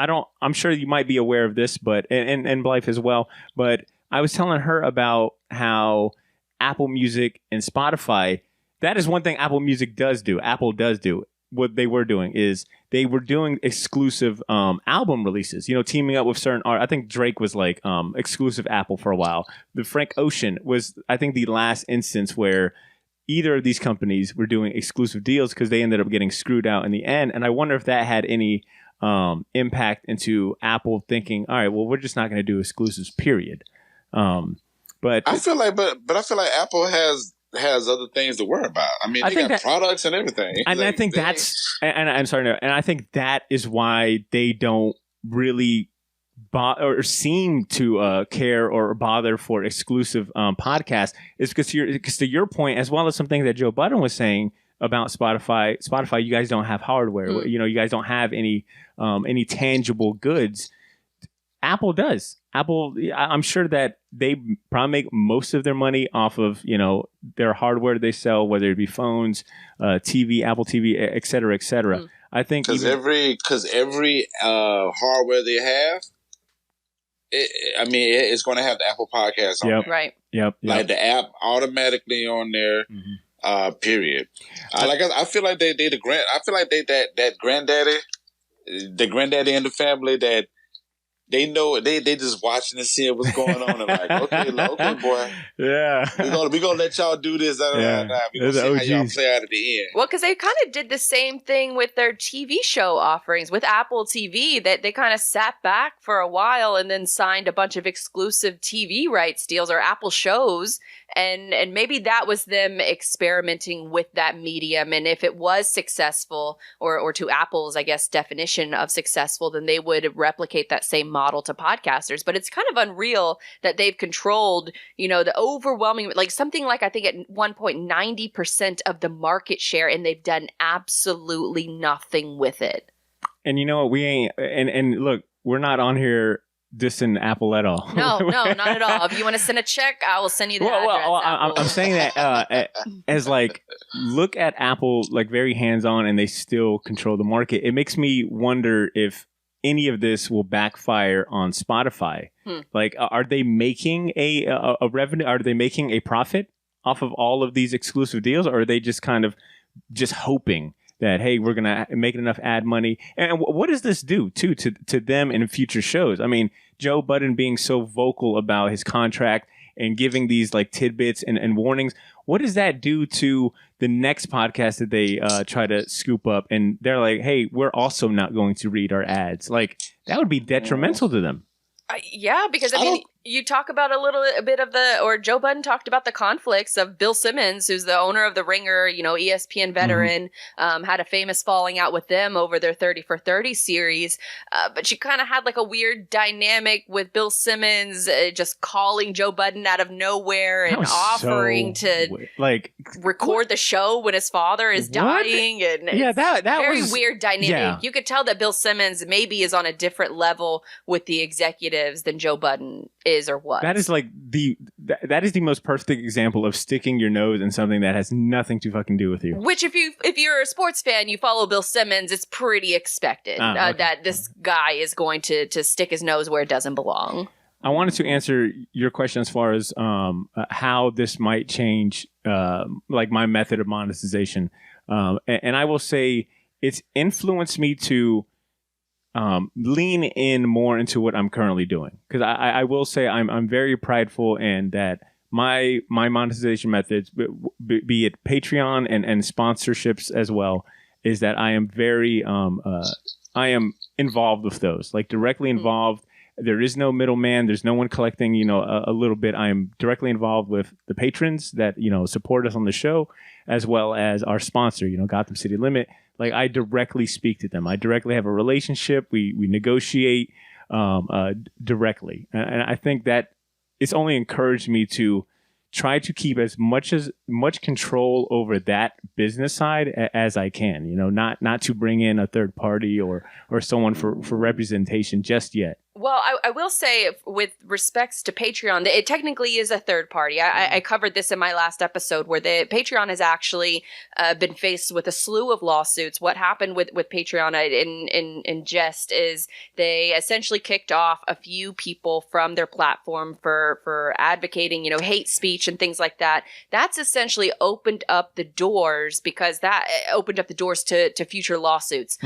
don't. I'm sure you might be aware of this, but and Blythe as well. But I was telling her about how Apple Music and Spotify, that is one thing Apple Music does do. Apple does do. What they were doing is they were doing exclusive album releases, teaming up with certain art. I think Drake was like exclusive Apple for a while. The Frank Ocean was, I think, the last instance where either of these companies were doing exclusive deals because they ended up getting screwed out in the end. And I wonder if that had any impact into Apple thinking, all right, well, we're just not going to do exclusives, period. But I feel like Apple has other things to worry about. I mean, they got products and everything. And I think and I'm sorry, no, and I think that is why they don't really or seem to care or bother for exclusive podcasts is because to your point, as well as something that Joe Budden was saying about Spotify, you guys don't have hardware. You guys don't have any tangible goods. Apple does. I'm sure that they probably make most of their money off of, their hardware they sell, whether it be phones, TV, Apple TV, et cetera, et cetera. I think because every hardware they have, it's going to have the Apple Podcast on there. Right. Yep. Like the app automatically on there. Period. I feel like they I feel like that granddaddy, the granddaddy in the family that they know they just watching and seeing what's going on and like, okay, boy, yeah, we gonna let y'all do this. We gonna see how y'all play out at the end. Well, because they kind of did the same thing with their TV show offerings with Apple TV. That they kind of sat back for a while and then signed a bunch of exclusive TV rights deals or Apple shows. And maybe that was them experimenting with that medium. And if it was successful, or to Apple's, I guess, definition of successful, then they would replicate that same model to podcasters. But it's kind of unreal that they've controlled, the overwhelming, like something like I think at one point 90% of the market share, and they've done absolutely nothing with it. And you know what? We ain't. And look, we're not on here dissing Apple at all. No, not at all. If you want to send a check, I will send you the address. I'm saying that as like, look at Apple, like very hands-on, and they still control the market. It makes me wonder if any of this will backfire on Spotify. Like, are they making a revenue? Are they making a profit off of all of these exclusive deals, or are they just kind of just hoping that, hey, we're going to make enough ad money? And what does this do, too, to them in future shows? I mean, Joe Budden being so vocal about his contract and giving these like tidbits and warnings, what does that do to the next podcast that they try to scoop up? And they're like, hey, we're also not going to read our ads. Like, that would be detrimental to them. Yeah, because you talk about a bit of Joe Budden talked about the conflicts of Bill Simmons, who's the owner of The Ringer, ESPN veteran, had a famous falling out with them over their 30 for 30 series. But you kind of had like a weird dynamic with Bill Simmons just calling Joe Budden out of nowhere and offering to record the show when his father is dying. And that very was weird dynamic. Yeah. You could tell that Bill Simmons maybe is on a different level with the executives than Joe Budden is or was. That is like that is the most perfect example of sticking your nose in something that has nothing to fucking do with you. Which if you're a sports fan, you follow Bill Simmons, it's pretty expected that this guy is going to stick his nose where it doesn't belong. I wanted to answer your question as far as how this might change like my method of monetization. And I will say it's influenced me to lean in more into what I'm currently doing, because I will say I'm very prideful, and that my monetization methods, be it Patreon and sponsorships as well, is that I am very I am involved with those, like directly involved. There is no middleman. There's no one collecting, a little bit. I am directly involved with the patrons that, support us on the show, as well as our sponsor, Gotham City Limit. Like, I directly speak to them. I directly have a relationship. We negotiate directly. And I think that it's only encouraged me to try to keep as much control over that business side as I can, not to bring in a third party or someone for representation just yet. Well, I will say, with respects to Patreon, it technically is a third party. I covered this in my last episode, where the Patreon has actually been faced with a slew of lawsuits. What happened with Patreon in jest is they essentially kicked off a few people from their platform for advocating, hate speech and things like that. That's essentially opened up the doors, because that opened up the doors to future lawsuits.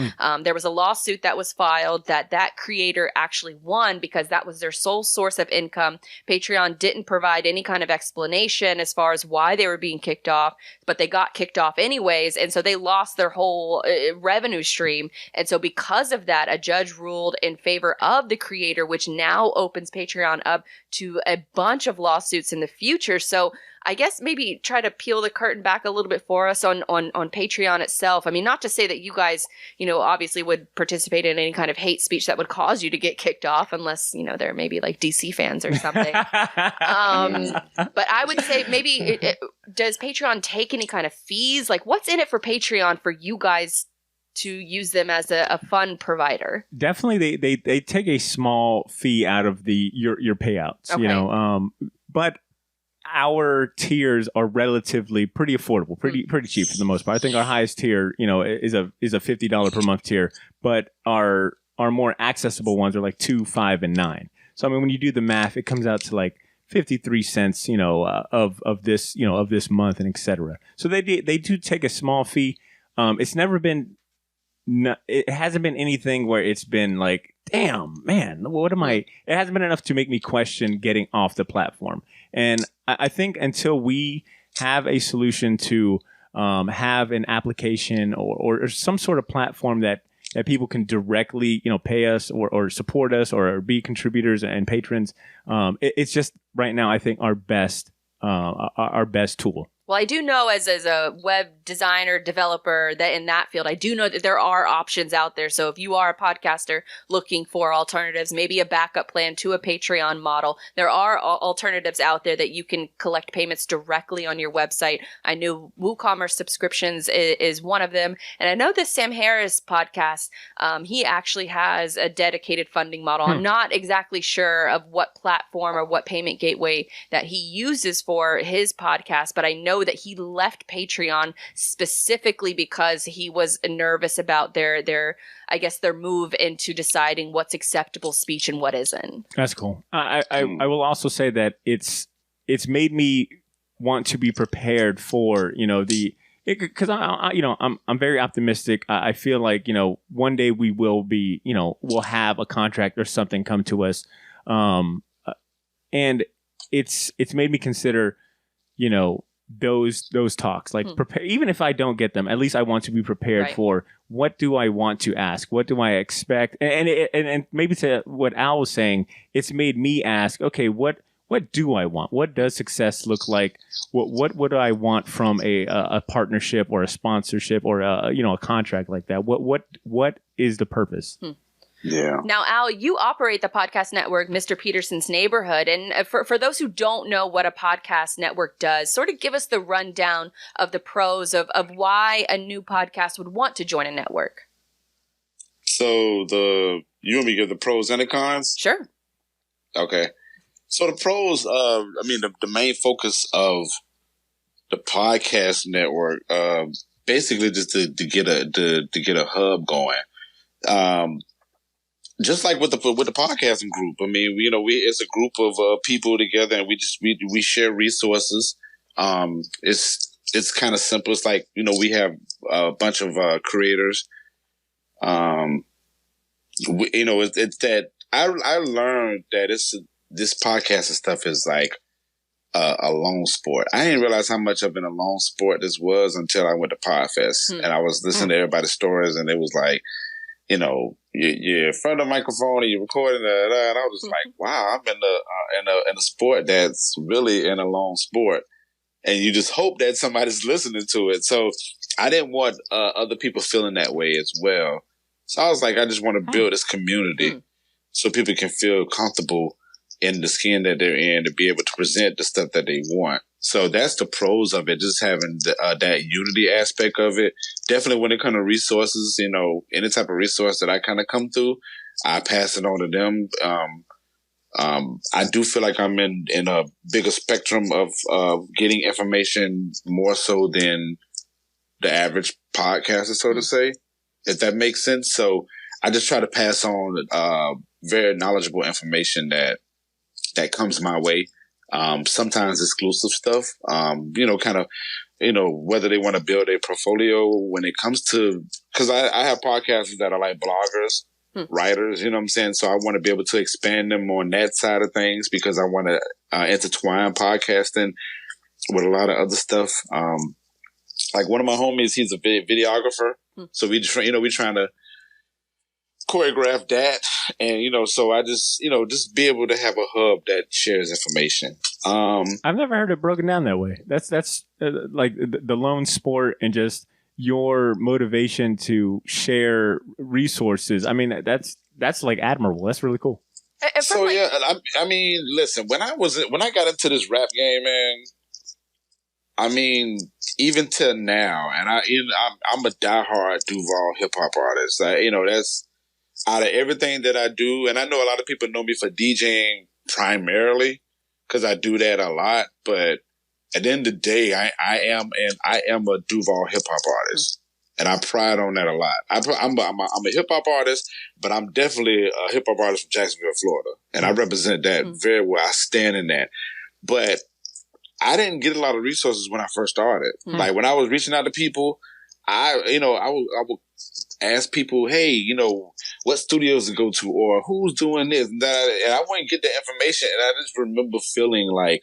There was a lawsuit that was filed that creator actually won, because that was their sole source of income. Patreon didn't provide any kind of explanation as far as why they were being kicked off, but they got kicked off anyways, and so they lost their whole revenue stream. And so because of that, a judge ruled in favor of the creator, which now opens Patreon up to a bunch of lawsuits in the future. So I guess maybe try to peel the curtain back a little bit for us on Patreon itself. I mean, not to say that you guys, obviously would participate in any kind of hate speech that would cause you to get kicked off, unless, they're maybe like DC fans or something. But I would say maybe does Patreon take any kind of fees? Like, what's in it for Patreon for you guys to use them as a fun provider? Definitely, they take a small fee out of your payouts, Okay. But our tiers are relatively pretty affordable, pretty cheap for the most part. I think our highest tier, is a $50 per month tier, but our more accessible ones are like $2, $5, and $9. So I mean, when you do the math, it comes out to like 53 cents, of this month and etc. So they do take a small fee. It's never been. No, it hasn't been anything where it's been like, damn, man, what am I? It hasn't been enough to make me question getting off the platform. And I think until we have a solution to have an application or some sort of platform that people can directly, pay us or support us or be contributors and patrons, it's just right now, I think our best tool. Well, I do know as a web designer, developer, that in that field, I do know that there are options out there. So if you are a podcaster looking for alternatives, maybe a backup plan to a Patreon model, there are alternatives out there that you can collect payments directly on your website. I know WooCommerce subscriptions is one of them. And I know this Sam Harris podcast, he actually has a dedicated funding model. I'm not exactly sure of what platform or what payment gateway that he uses for his podcast, but I know that he left Patreon specifically because he was nervous about their move into deciding what's acceptable speech and what isn't. That's cool. I will also say that it's made me want to be prepared for because I'm very optimistic. I feel like one day we will be we'll have a contract or something come to us, and it's made me consider those talks, like prepare. Even if I don't get them, at least I want to be prepared for what do I want to ask, what do I expect, and maybe to what Al was saying, it's made me ask, okay, what do I want? What does success look like? What would I want from a partnership or a sponsorship or a contract like that? What is the purpose? Yeah. Now, Al, you operate the podcast network, Mr. Peterson's Neighborhood. And for those who don't know what a podcast network does, sort of give us the rundown of the pros of why a new podcast would want to join a network. So you want me to give the pros and the cons? Sure. Okay. So the pros, the main focus of the podcast network, basically just to get a hub going. Just like with the podcasting group, I mean, it's a group of people together, and we share resources. It's kind of simple. It's like we have a bunch of creators. It's that I learned that this podcasting stuff is like a lone sport. I didn't realize how much of a lone sport this was until I went to Podfest and I was listening to everybody's stories, and it was like, you're in front of the microphone and you're recording, and I was just like, wow, I'm in a sport that's really in a long sport, and you just hope that somebody's listening to it. So I didn't want other people feeling that way as well. So I was like, I just want to build this community so people can feel comfortable in the skin that they're in to be able to present the stuff that they want. So that's the pros of it, just having that unity aspect of it. Definitely when it comes to resources, any type of resource that I kind of come through, I pass it on to them. I do feel like I'm in a bigger spectrum of getting information more so than the average podcaster, so to say, if that makes sense. So I just try to pass on very knowledgeable information that comes my way. Sometimes exclusive stuff, whether they want to build a portfolio when it comes to, because I have podcasters that are like bloggers, writers, you know what I'm saying? So I want to be able to expand them on that side of things because I want to intertwine podcasting with a lot of other stuff. Like one of my homies, he's a videographer. So we're trying to choreograph that, and so I just just be able to have a hub that shares information. I've never heard it broken down that way. That's like the lone sport and just your motivation to share resources. I mean, that's like admirable. That's really cool. So yeah, I mean, listen, when I got into this rap game, man, I mean, even till now, and I'm a diehard Duval hip hop artist. That's out of everything that I do, and I know a lot of people know me for DJing primarily because I do that a lot. But at the end of the day, I am a Duval hip hop artist, and I pride on that a lot. I'm a hip hop artist, but I'm definitely a hip hop artist from Jacksonville, Florida, and I represent that very well. I stand in that, but I didn't get a lot of resources when I first started. Like when I was reaching out to people, I would ask people, hey, what studios to go to or who's doing this and that, and I wouldn't get the information. And I just remember feeling like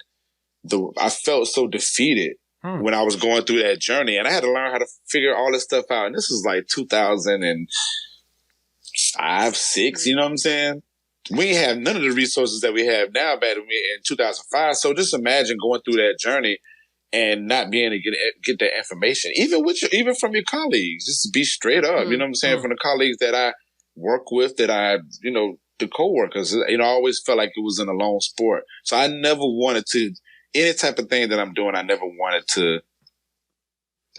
I felt so defeated when I was going through that journey, and I had to learn how to figure all this stuff out. And this was like 2005, 6. You know what I'm saying? We didn't have none of the resources that we have now back in 2005. So just imagine going through that journey and not being able to get that information, even from your colleagues. Just to be straight up, you know what I'm saying? From the colleagues that I work with, that the coworkers, I always felt like it was in a lone sport. So I never wanted to, any type of thing that I'm doing, I never wanted to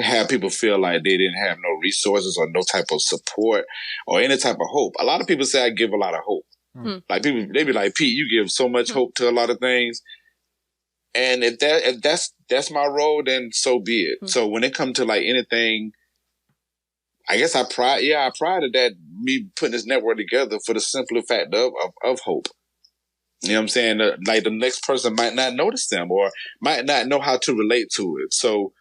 have people feel like they didn't have no resources or no type of support or any type of hope. A lot of people say I give a lot of hope. Like people, they be like, Pete, you give so much hope to a lot of things. And if that's my role, then so be it. So when it comes to like anything, I guess I pride in that, me putting this network together for the simple fact of hope. You know what I'm saying? Like the next person might not notice them or might not know how to relate to it. So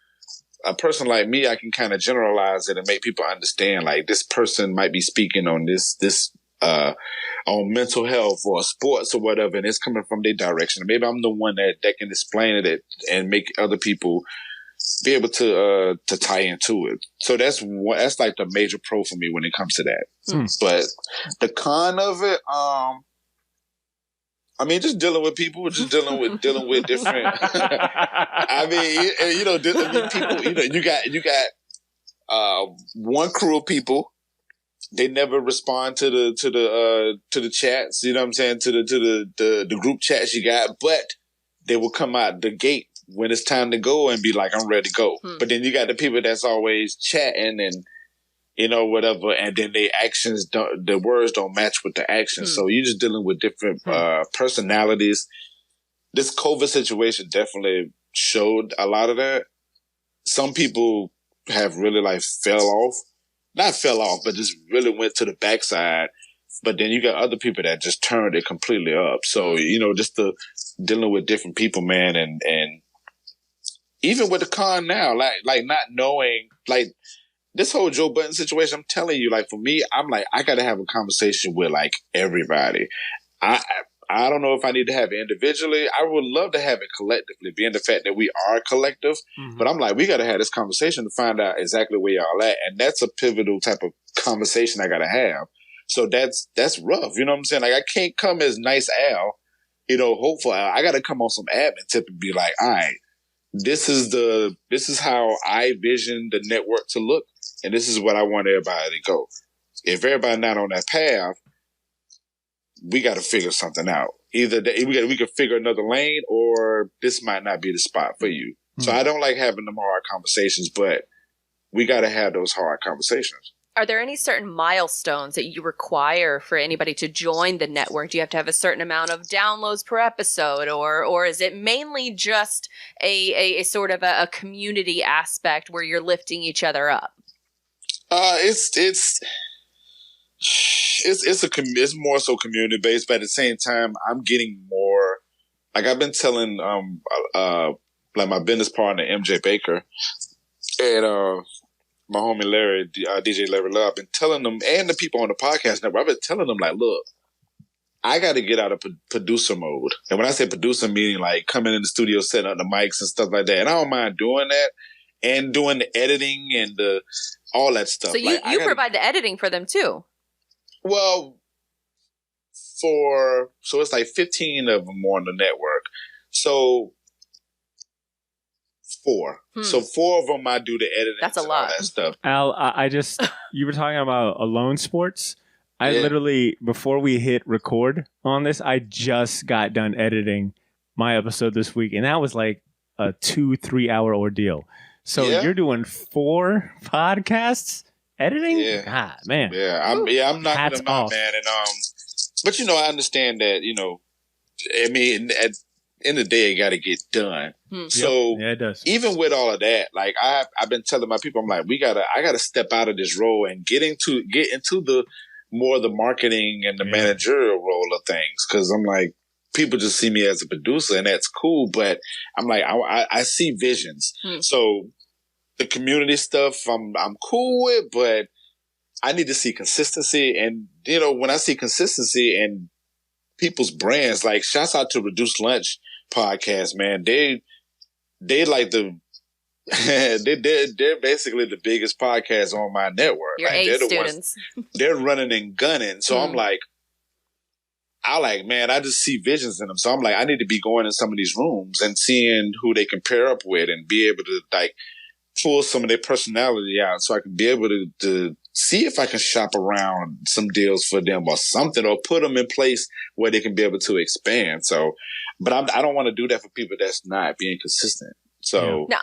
a person like me, I can kind of generalize it and make people understand like this person might be speaking on this on mental health or sports or whatever, and it's coming from their direction. Maybe I'm the one that can explain it and make other people be able to tie into it. So that's like the major pro for me when it comes to that. But the con of it, I mean, just dealing with people, just dealing with different. I mean, people. You got one crew of people. They never respond to the chats. You know what I'm saying? To the group chats you got, but they will come out the gate when it's time to go and be like, I'm ready to go. But then you got the people that's always chatting and whatever, and then the words don't match with the actions. So you're just dealing with different personalities. This COVID situation definitely showed a lot of that. Some people have really like not fell off, but just really went to the backside. But then you got other people that just turned it completely up. So, just dealing with different people, man. And even with the con now, like not knowing, like this whole Joe Budden situation, I'm telling you, like for me, I'm like, I got to have a conversation with like everybody. I don't know if I need to have it individually. I would love to have it collectively, being the fact that we are a collective. But I'm like, we got to have this conversation to find out exactly where y'all at. And that's a pivotal type of conversation I got to have. So that's rough. You know what I'm saying? Like I can't come as nice Al, hopeful Al. I got to come on some admin tip and be like, all right, this is how I vision the network to look. And this is what I want everybody to go. If everybody not on that path, we got to figure something out. Either we could figure another lane, or this might not be the spot for you. So I don't like having them hard conversations, but we got to have those hard conversations. Are there any certain milestones that you require for anybody to join the network? Do you have to have a certain amount of downloads per episode, or is it mainly just a sort of a community aspect where you're lifting each other up? It's more so community based, but at the same time, I'm getting more. Like I've been telling like my business partner MJ Baker and my homie Larry, DJ Larry Love, I've been telling them, and the people on the podcast network, I've been telling them like, look, I got to get out of producer mode. And when I say producer, meaning like coming in the studio, setting up the mics and stuff like that, and I don't mind doing that and doing the editing and all that stuff. So you provide the editing for them too. Well, so it's like 15 of them on the network. So 4. So 4 of them I do the editing. That's a and lot. all that stuff. Al, I just, you were talking about Alone Sports. I literally, before we hit record on this, I just got done editing my episode this week. And that was like a 2-3 hour ordeal. So you're doing 4 podcasts editing? Yeah. God, man. Yeah, I'm knocking them out, man. And but I understand that, I mean, at the end of the day, it got to get done. So it does. Even with all of that, like I've been telling my people, I'm like, I gotta step out of this role and get into the more the marketing and the managerial role of things. Cause I'm like, people just see me as a producer and that's cool. But I'm like, I see visions. So the community stuff I'm cool with, but I need to see consistency. And, when I see consistency and people's brands, like shouts out to Reduced Lunch podcast, man. They like they're basically the biggest podcast on my network. Your like, A students. They're running and gunning. So I'm like, man, I just see visions in them. So I'm like, I need to be going in some of these rooms and seeing who they can pair up with and be able to like pull some of their personality out so I can be able to see if I can shop around some deals for them or something, or put them in place where they can be able to expand. So, but I don't want to do that for people that's not being consistent. So now,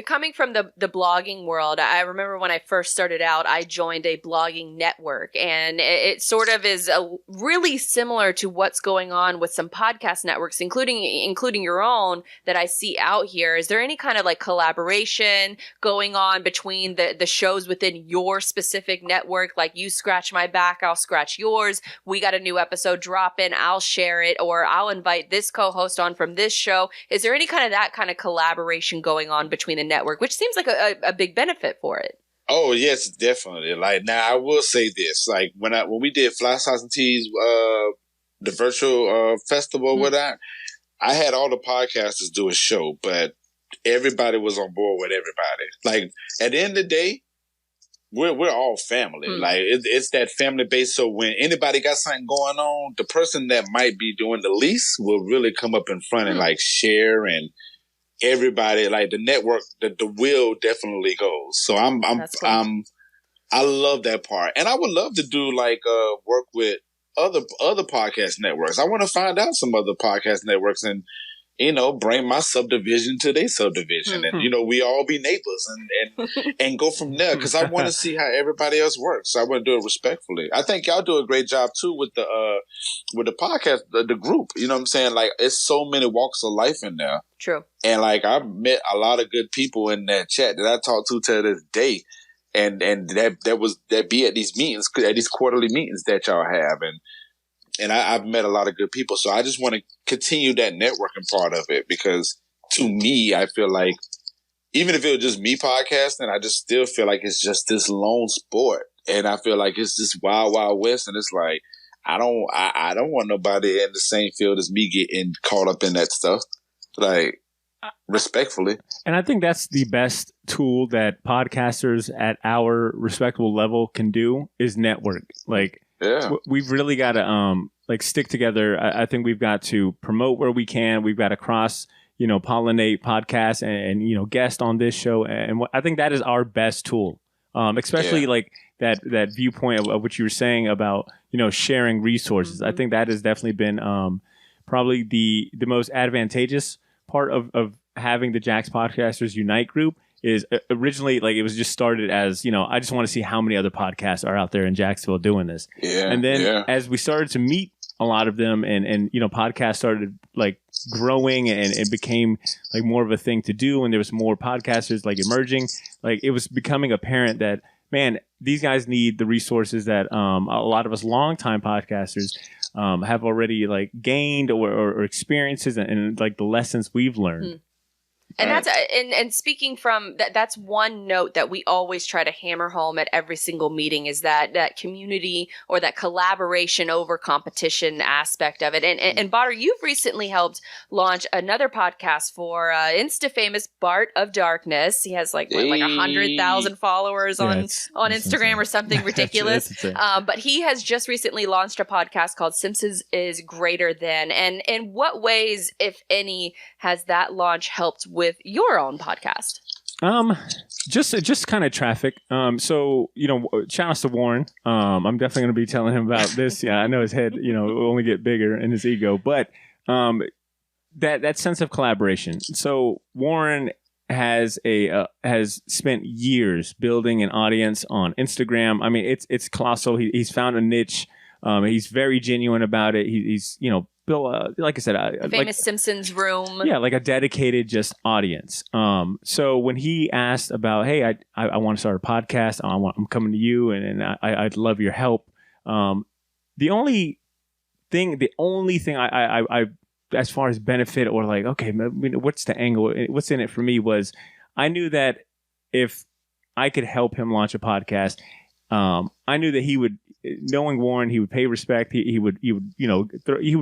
coming from the blogging world, I remember when I first started out, I joined a blogging network, and it sort of is really similar to what's going on with some podcast networks, including your own that I see out here. Is there any kind of like collaboration going on between the shows within your specific network? Like you scratch my back, I'll scratch yours. We got a new episode drop in, I'll share it, or I'll invite this co-host on from this show. Is there any kind of that kind of collaboration going on between the network, which seems like a big benefit for it? Oh yes, definitely. Like now, I will say this: like when we did Fly Sauce and Teas, the virtual festival, with that, I had all the podcasters do a show, but everybody was on board with everybody. Like at the end of the day, we're all family. Like it's that family base. So when anybody got something going on, the person that might be doing the least will really come up in front and like share, and everybody, like the network, the wheel definitely goes. So I love that part, and I would love to do like work with other podcast networks. I want to find out some other podcast networks and bring my subdivision to their subdivision, and we all be neighbors and go from there. Because I want to see how everybody else works. So I want to do it respectfully. I think y'all do a great job too with the podcast, the group. You know what I'm saying? Like it's so many walks of life in there. True. And like I've met a lot of good people in that chat that I talk to this day, and that be at these meetings, at these quarterly meetings that y'all have, and I've met a lot of good people. So I just want to continue that networking part of it, because to me, I feel like even if it was just me podcasting, I just still feel like it's just this lone sport. And I feel like it's this wild, wild west. And it's like, I don't want nobody in the same field as me getting caught up in that stuff. Like, respectfully. And I think that's the best tool that podcasters at our respectable level can do is network. Like, we've really got to stick together. I think we've got to promote where we can. We've got to cross, pollinate podcasts and guest on this show. And I think that is our best tool, especially like that viewpoint of what you were saying about, sharing resources. I think that has definitely been probably the most advantageous part of having the Jax Podcasters Unite group. Is originally like it was just started as, I just want to see how many other podcasts are out there in Jacksonville doing this. Yeah. And then as we started to meet a lot of them and podcasts started like growing and it became like more of a thing to do. And there was more podcasters like emerging, like it was becoming apparent that, man, these guys need the resources that a lot of us longtime podcasters have already like gained or experiences and like the lessons we've learned. And and speaking from that's one note that we always try to hammer home at every single meeting is that community or that collaboration over competition aspect of it. And Badr, you've recently helped launch another podcast for Insta famous Bart of Darkness. He has like 100,000 followers on Instagram or something ridiculous. But he has just recently launched a podcast called Simpsons is Greater Than. And in what ways, if any, has that launch helped with your own podcast? Just kind of traffic. So, shout out to Warren. I'm definitely going to be telling him about this. Yeah, I know his head, will only get bigger in his ego, but that sense of collaboration. So Warren has spent years building an audience on Instagram. I mean, it's colossal. He's found a niche. He's very genuine about it. He's built, like I said, a famous Simpsons room. Yeah, like a dedicated just audience. So when he asked about, hey, I want to start a podcast. I'm coming to you, and I'd love your help. The only thing I as far as benefit or like, okay, what's the angle? What's in it for me was I knew that if I could help him launch a podcast, I knew that he would, knowing Warren, he would pay respect. He would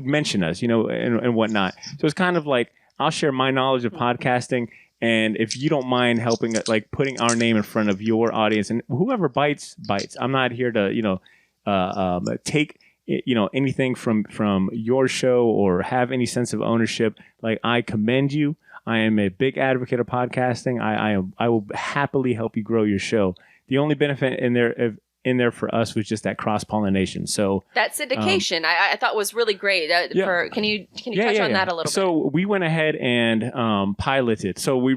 mention us, and whatnot. So it's kind of like, I'll share my knowledge of podcasting, and if you don't mind helping, like putting our name in front of your audience, and whoever bites. I'm not here to, take, anything from your show or have any sense of ownership. Like, I commend you. I am a big advocate of podcasting. I will happily help you grow your show. The only benefit in there for us was just that cross-pollination. So that syndication I thought was really great. Can you touch on that a little bit? So we went ahead and piloted. So me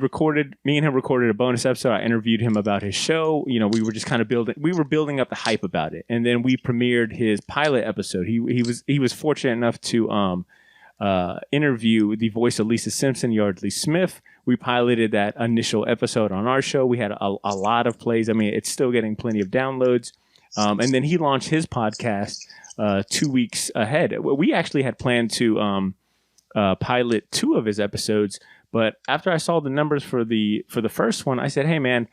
and him recorded a bonus episode. I interviewed him about his show. We were just kind of building up the hype about it. And then we premiered his pilot episode. He was fortunate enough to interview the voice of Lisa Simpson, Yardley Smith. We piloted that initial episode on our show. We had a lot of plays. I mean, it's still getting plenty of downloads. And then he launched his podcast 2 weeks ahead. We actually had planned to pilot 2 of his episodes, but after I saw the numbers for the first one, I said, "Hey, man,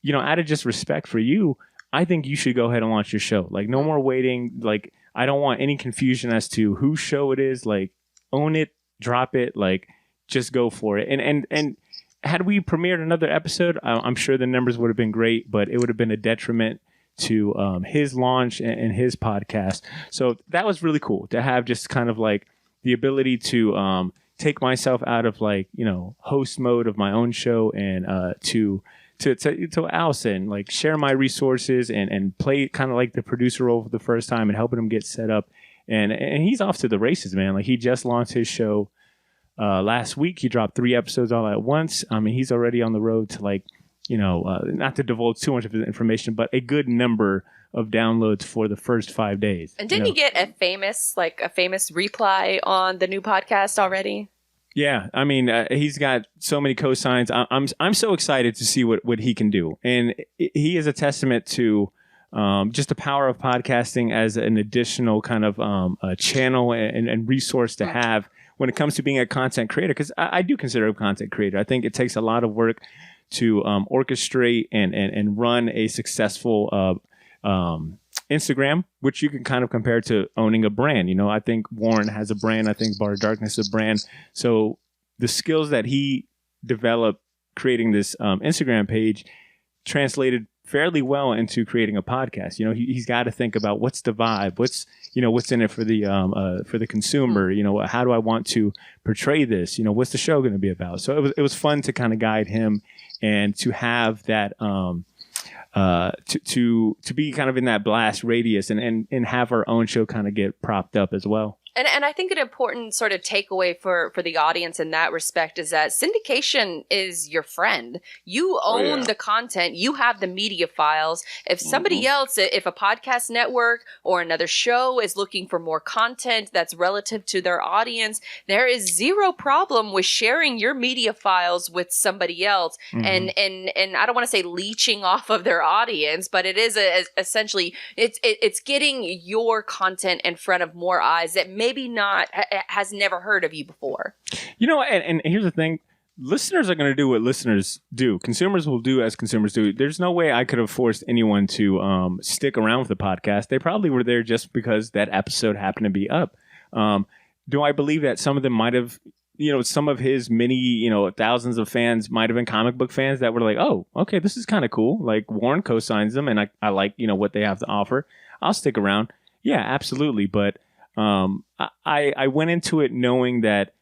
out of just respect for you, I think you should go ahead and launch your show. Like, no more waiting. Like, I don't want any confusion as to whose show it is. Like, own it, drop it. Like, just go for it." And had we premiered another episode, I'm sure the numbers would have been great, but it would have been a detriment to his launch and his podcast. So that was really cool to have just kind of like the ability to take myself out of like, host mode of my own show and to Allison, like share my resources and play kind of like the producer role for the first time and helping him get set up. And he's off to the races, man. Like, he just launched his show last week. He dropped 3 episodes all at once. I mean, he's already on the road to like, not to divulge too much of his information, but a good number of downloads for the first 5 days. And didn't he get a famous reply on the new podcast already? Yeah, I mean, he's got so many cosigns. I'm so excited to see what he can do, and he is a testament to just the power of podcasting as an additional kind of a channel and resource to have when it comes to being a content creator. Because I do consider a content creator. I think it takes a lot of work to orchestrate and run a successful Instagram, which you can kind of compare to owning a brand. I think Warren has a brand. I think Bar Darkness is a brand. So the skills that he developed creating this Instagram page translated fairly well into creating a podcast. He's got to think about what's the vibe, what's in it for the consumer. How do I want to portray this? What's the show going to be about? So it was fun to kind of guide him and to have that to be kind of in that blast radius and have our own show kind of get propped up as well. And I think an important sort of takeaway for the audience in that respect is that syndication is your friend. You own the content. You have the media files. If somebody else, if a podcast network or another show is looking for more content that's relative to their audience, there is zero problem with sharing your media files with somebody else. And I don't want to say leeching off of their audience, but it is essentially it's getting your content in front of more eyes that maybe has never heard of you before. And here's the thing. listeners are going to do what listeners do. Consumers will do as consumers do. There's no way I could have forced anyone to stick around with the podcast. They probably were there just because that episode happened to be up. Do I believe that some of them might have, some of his many, thousands of fans might have been comic book fans that were like, oh, okay, this is kind of cool. Like Warren co-signs them and I like, what they have to offer. I'll stick around. Yeah, absolutely. But I went into it knowing that,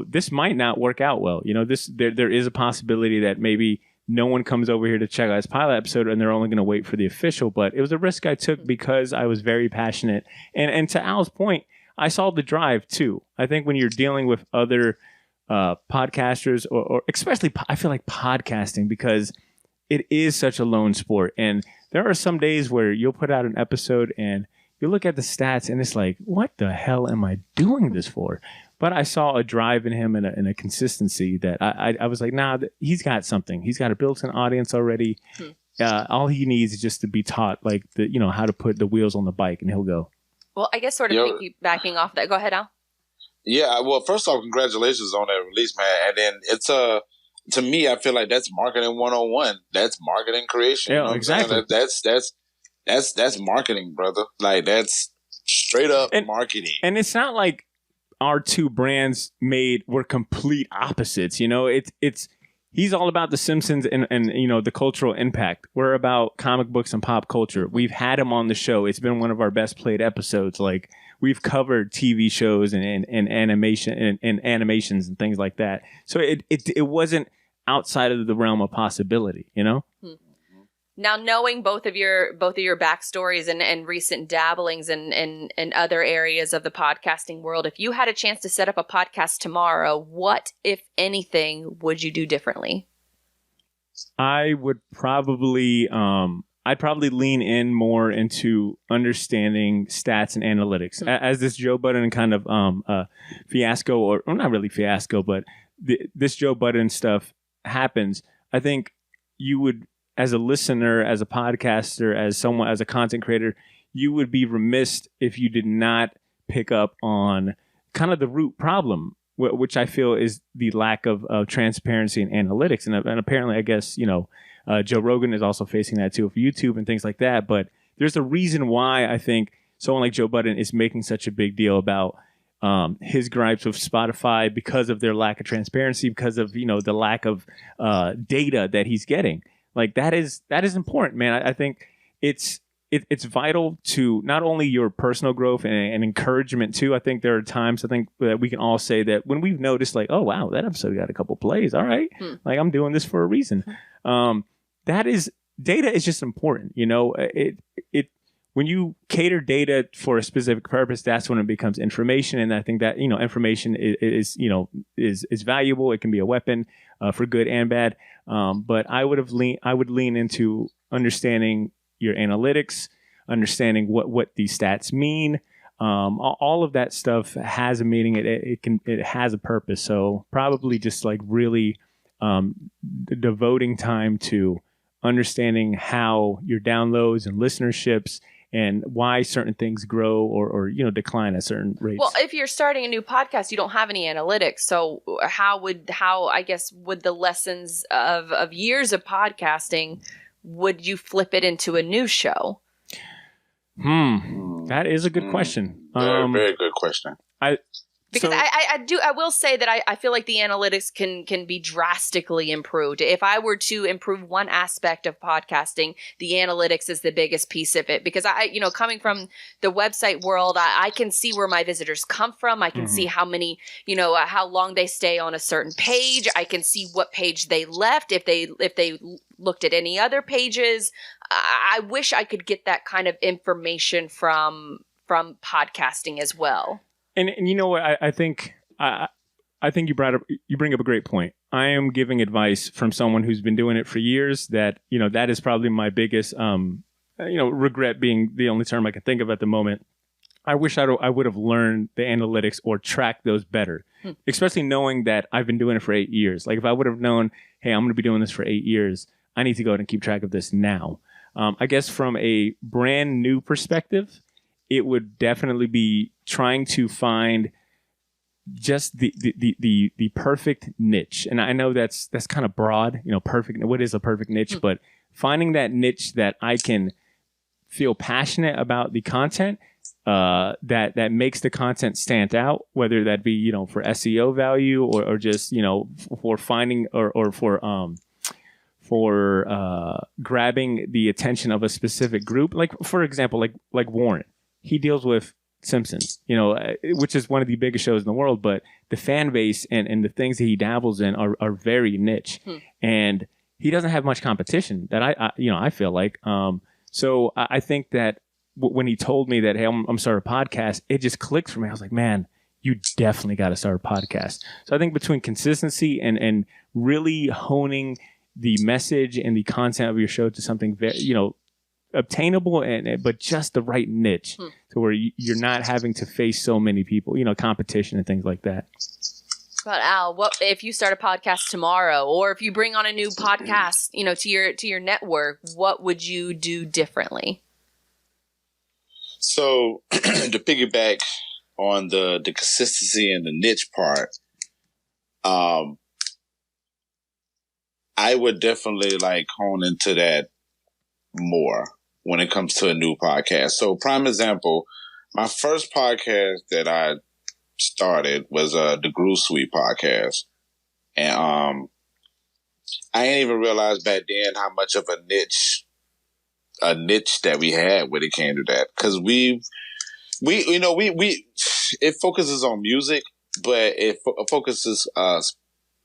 this might not work out well. There is a possibility that maybe no one comes over here to check out his pilot episode and they're only going to wait for the official. But it was a risk I took because I was very passionate. And to Al's point, I saw the drive too. I think when you're dealing with other podcasters or especially, I feel like podcasting, because it is such a lone sport. And there are some days where you'll put out an episode and you look at the stats and it's like, what the hell am I doing this for? But I saw a drive in him and a consistency that I was like, nah, he's got something. He's got a built-in audience already. All he needs is just to be taught like how to put the wheels on the bike and he'll go. Well, I guess sort of backing off that. Go ahead, Al. Yeah, well, first off, congratulations on that release, man. And then it's to me, I feel like that's marketing 101. That's marketing creation. Yeah, exactly. That's marketing, brother. Like that's straight up marketing. And it's not like our two brands were complete opposites. It's he's all about The Simpsons and the cultural impact. We're about comic books and pop culture. We've had him on the show. It's been one of our best played episodes. Like we've covered TV shows and animation and animations and things like that. So it wasn't outside of the realm of possibility, Now, knowing both of your backstories and recent dabblings in other areas of the podcasting world, if you had a chance to set up a podcast tomorrow, what, if anything, would you do differently? I would probably I'd probably lean in more into understanding stats and analytics. As this Joe Budden kind of fiasco, or not really fiasco, but this Joe Budden stuff happens, I think you would, as a listener, as a podcaster, as a content creator, you would be remiss if you did not pick up on kind of the root problem, which I feel is the lack of transparency and analytics. And apparently, I guess, Joe Rogan is also facing that too with YouTube and things like that. But there's a reason why I think someone like Joe Budden is making such a big deal about his gripes with Spotify because of their lack of transparency, because of, the lack of data that he's getting. Like that is important, man. I think it's vital to not only your personal growth and encouragement too. I think there are times that we can all say that when we've noticed like, oh wow, that episode got a couple plays. All right. Like I'm doing this for a reason. Data is just important. When you cater data for a specific purpose, that's when it becomes information. And I think that, information is valuable. It can be a weapon for good and bad. But I would lean into understanding your analytics, understanding what these stats mean. All of that stuff has a meaning. It has a purpose. So probably just like really devoting time to understanding how your downloads and listenerships and why certain things grow or decline at certain rates. Well, if you're starting a new podcast, you don't have any analytics. So how would the lessons of years of podcasting, would you flip it into a new show? That is a good question. Very, very good question. I will say that I feel like the analytics can be drastically improved. If I were to improve one aspect of podcasting, the analytics is the biggest piece of it, because coming from the website world, I can see where my visitors come from. I can see how many, how long they stay on a certain page. I can see what page they left, if they looked at any other pages. I wish I could get that kind of information from podcasting as well. And you know what, I think you bring up a great point. I am giving advice from someone who's been doing it for years. That that is probably my biggest regret, being the only term I can think of at the moment. I wish I would have learned the analytics or tracked those better, especially knowing that I've been doing it for 8 years. Like if I would have known, hey, I'm going to be doing this for 8 years, I need to go ahead and keep track of this now. I guess from a brand new perspective, it would definitely be trying to find just the perfect niche. And I know that's kind of broad, perfect. What is a perfect niche? But finding that niche that I can feel passionate about the content, that makes the content stand out, whether that be, for SEO value or just, for finding or for grabbing the attention of a specific group. Like, for example, like Warren, he deals with Simpsons, which is one of the biggest shows in the world, but the fan base and the things that he dabbles in are very niche, and he doesn't have much competition that I feel like. So I think that when he told me that, hey, I'm starting a podcast, it just clicked for me. I was like, man, you definitely got to start a podcast. So I think between consistency and really honing the message and the content of your show to something very, obtainable but just the right niche to where you're not having to face so many people, competition and things like that. But Al, what if you start a podcast tomorrow, or if you bring on a new podcast, to your network, what would you do differently? So to piggyback on the consistency and the niche part, I would definitely hone into that more when it comes to a new podcast. So prime example, my first podcast that I started was the Groove Suite podcast. And I didn't even realize back then how much of a niche that we had when it came to that. Cause it focuses on music, but it focuses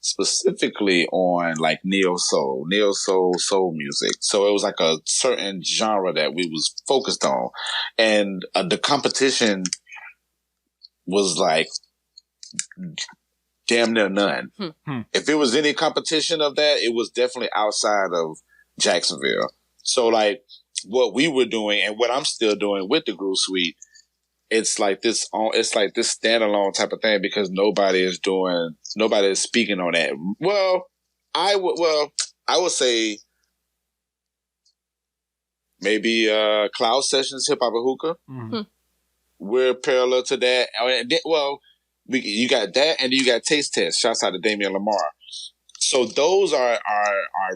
specifically on neo soul music. So it was like a certain genre that we was focused on, and the competition was damn near none. If it was any competition of that, it was definitely outside of Jacksonville. So what we were doing and what I'm still doing with the Groove Suite, it's like this standalone type of thing because nobody is speaking on that. Well, I would say maybe Cloud Sessions, Hip Hop and Hookah. We're parallel to that. You got that, and you got Taste Test. Shouts out to Damian Lamar. So those are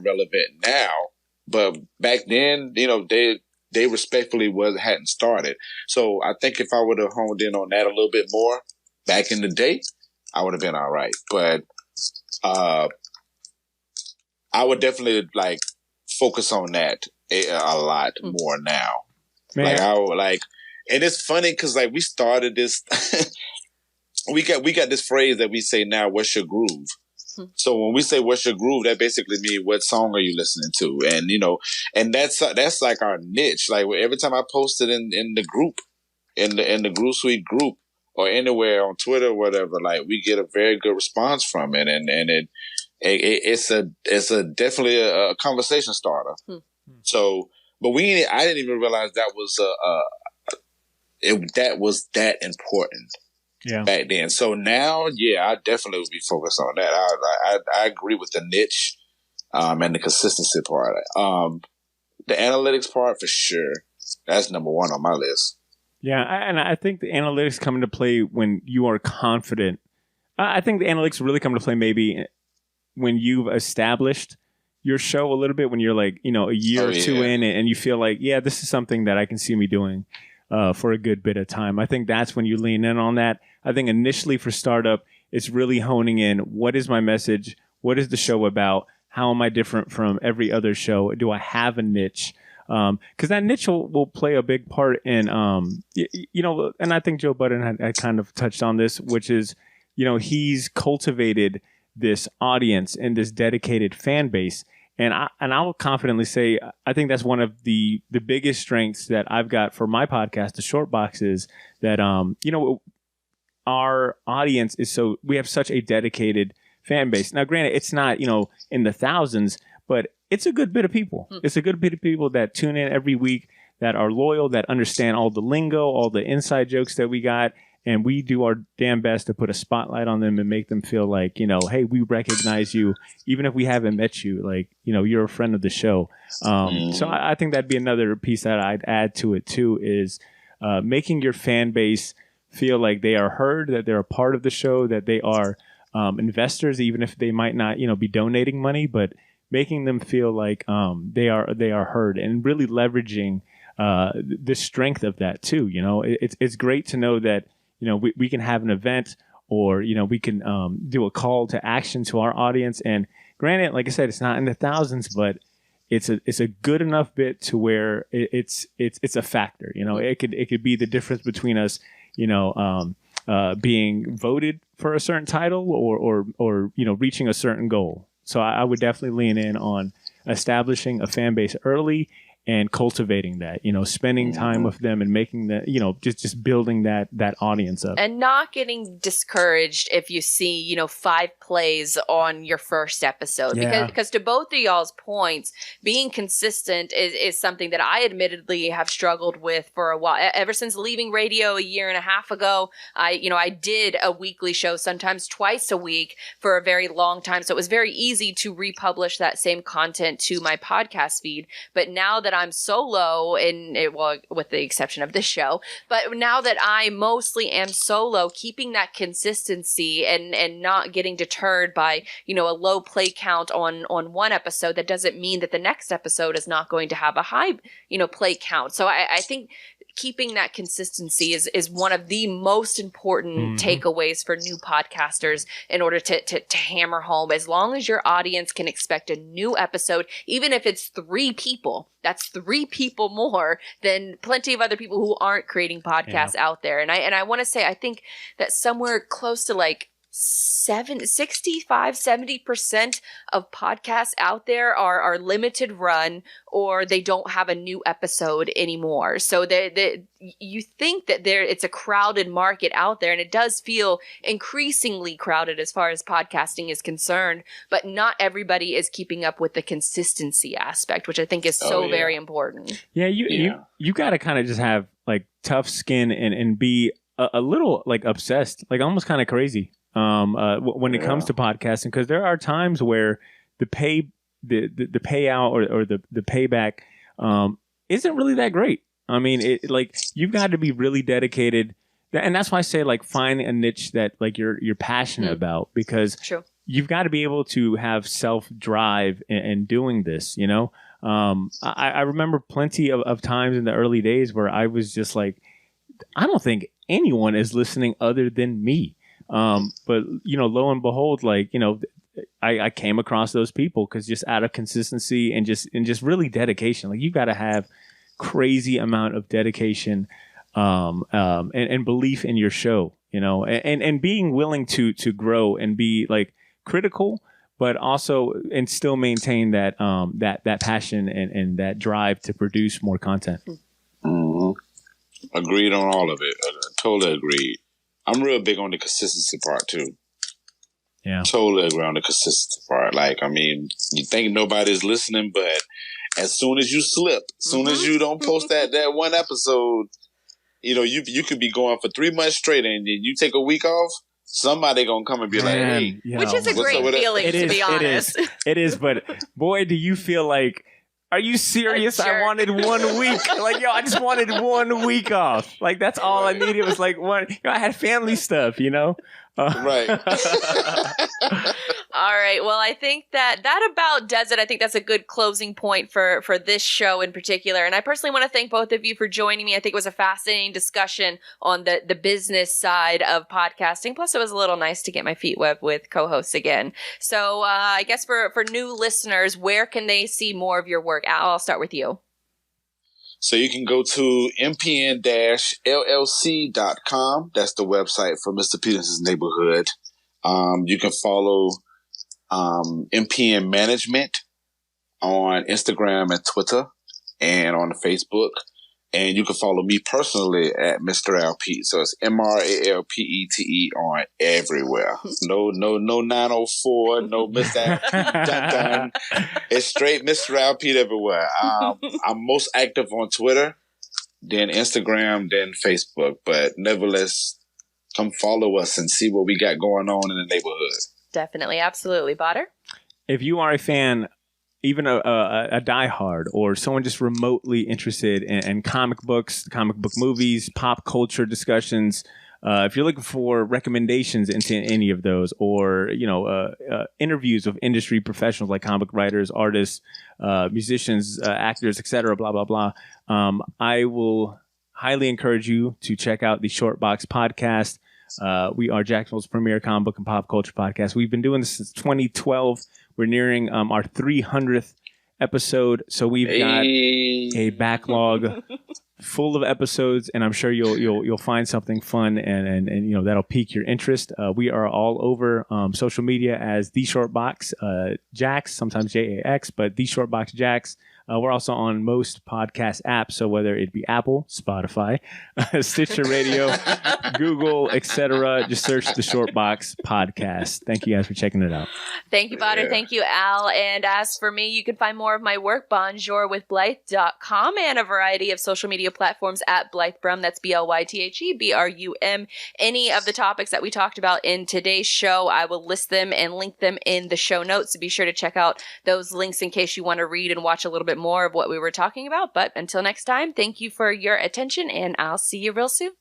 relevant now, but back then, they respectfully hadn't started. So I think if I would have honed in on that a little bit more back in the day, I would have been all right. But I would definitely focus on that a lot more now. Man. And it's funny because we started this. we got this phrase that we say now. What's your groove? So when we say what's your groove, that basically means what song are you listening to, and and that's our niche. Every time I post it in the group, in the Groove Suite group or anywhere on Twitter or whatever, we get a very good response from it, and it's definitely a conversation starter. So, but I didn't even realize that was that important. Yeah. Back then. So now, I definitely would be focused on that. I agree with the niche, and the consistency part. The analytics part for sure. That's number one on my list. Yeah. And I think the analytics come into play when you are confident. I think the analytics really come into play maybe when you've established your show a little bit, when you're a year or two in and you feel this is something that I can see me doing for a good bit of time. I think that's when you lean in on that. I think initially for startup, it's really honing in. What is my message? What is the show about? How am I different from every other show? Do I have a niche? Because that niche will play a big part in, and I think Joe Budden had kind of touched on this, which is, he's cultivated this audience and this dedicated fan base. And I'll confidently say, I think that's one of the biggest strengths that I've got for my podcast, The Short Box, is that, our audience we have such a dedicated fan base. Now, granted, it's not, in the thousands, but it's a good bit of people. It's a good bit of people that tune in every week, that are loyal, that understand all the lingo, all the inside jokes that we got. And we do our damn best to put a spotlight on them and make them feel hey, we recognize you, even if we haven't met you, you're a friend of the show. So I think that'd be another piece that I'd add to it too, is making your fan base feel like they are heard, that they're a part of the show, that they are investors, even if they might not, be donating money, but making them feel like they are heard, and really leveraging the strength of that too. It's great to know that we can have an event, or we can do a call to action to our audience. And granted, like I said, it's not in the thousands, but it's a good enough bit to where it's a factor. It could be the difference between us being voted for a certain title, or reaching a certain goal. So I would definitely lean in on establishing a fan base early and cultivating that, spending time with them and making that, just building that audience up. And not getting discouraged if you see, 5 plays on your first episode. Yeah. Because to both of y'all's points, being consistent is something that I admittedly have struggled with for a while. Ever since leaving radio a year and a half ago, I did a weekly show, sometimes twice a week, for a very long time. So it was very easy to republish that same content to my podcast feed. But now that I'm solo, with the exception of this show, but now that I mostly am solo, keeping that consistency and not getting deterred by, a low play count on one episode, that doesn't mean that the next episode is not going to have a high, play count. So I think keeping that consistency is one of the most important takeaways for new podcasters, in order to hammer home, as long as your audience can expect a new episode, even if it's 3 people, that's 3 people more than plenty of other people who aren't creating podcasts out there. And I want to say, I think that somewhere close to like 70% of podcasts out there are limited run, or they don't have a new episode anymore. So you think that it's a crowded market out there, and it does feel increasingly crowded as far as podcasting is concerned, but not everybody is keeping up with the consistency aspect, which I think is very important. Yeah, you got to kind of just have like tough skin and be a little like obsessed, like almost kind of crazy. When it comes to podcasting, because there are times where the payout or the payback isn't really that great. I mean, you've got to be really dedicated, and that's why I say like find a niche that like you're passionate about, because you've got to be able to have self-drive in doing this. I remember plenty of times in the early days where I was just like, I don't think anyone is listening other than me. But lo and behold, I came across those people because just out of consistency and just really dedication, like you got to have crazy amount of dedication, and belief in your show, and being willing to grow and be like critical, but also and still maintain that that passion and that drive to produce more content. Mm-hmm. Agreed on all of it. Totally agreed. I'm real big on the consistency part too. Yeah. Totally agree on the consistency part. Like, I mean, you think nobody's listening, but as soon as you slip, as soon as you don't post that one episode, you could be going for 3 months straight, and you take a week off, somebody gonna come and be like, hey. Which is a great feeling, to be honest. It is, but boy, do you feel like, are you serious? I wanted 1 week. Like, I just wanted 1 week off. Like, that's all I needed was like one. I had family stuff, Right. All right. Well, I think that about does it. I think that's a good closing point for this show in particular. And I personally want to thank both of you for joining me. I think it was a fascinating discussion on the business side of podcasting. Plus, it was a little nice to get my feet wet with co-hosts again. So I guess for new listeners, where can they see more of your work? Al, I'll start with you. So you can go to mpn-llc.com. That's the website for Mr. Peterson's Neighborhood. You can follow MPN Management on Instagram and Twitter and on Facebook. And you can follow me personally at Mr. Alpete. So it's MRALPETE on everywhere. No 904, no Mr. Dun. It's straight Mr. Alpete everywhere. I'm most active on Twitter, then Instagram, then Facebook. But nevertheless, come follow us and see what we got going on in the neighborhood. Definitely. Absolutely. Badr? If you are a fan, even a diehard, or someone just remotely interested in comic books, comic book movies, pop culture discussions, if you're looking for recommendations into any of those, or interviews of industry professionals like comic writers, artists, musicians, actors, etc., blah blah blah, I will highly encourage you to check out the Short Box podcast. We are Jacksonville's premier comic book and pop culture podcast. We've been doing this since 2012. We're nearing our 300th episode, so we've got a backlog full of episodes, and I'm sure you'll find something fun and that'll pique your interest. We are all over social media as The Short Box Jax, sometimes JAX, but The Short Box Jax. We're also on most podcast apps, so whether it be Apple, Spotify, Stitcher Radio, Google, etc., just search The Short Box Podcast. Thank you guys for checking it out. Thank you, Badr. Thank you, Al. And as for me, you can find more of my work, bonjourwithblythe.com, and a variety of social media platforms at Blythe Brum. That's BLYTHEBRUM. Any of the topics that we talked about in today's show, I will list them and link them in the show notes. So be sure to check out those links in case you want to read and watch a little bit more of what we were talking about. But until next time, thank you for your attention, and I'll see you real soon.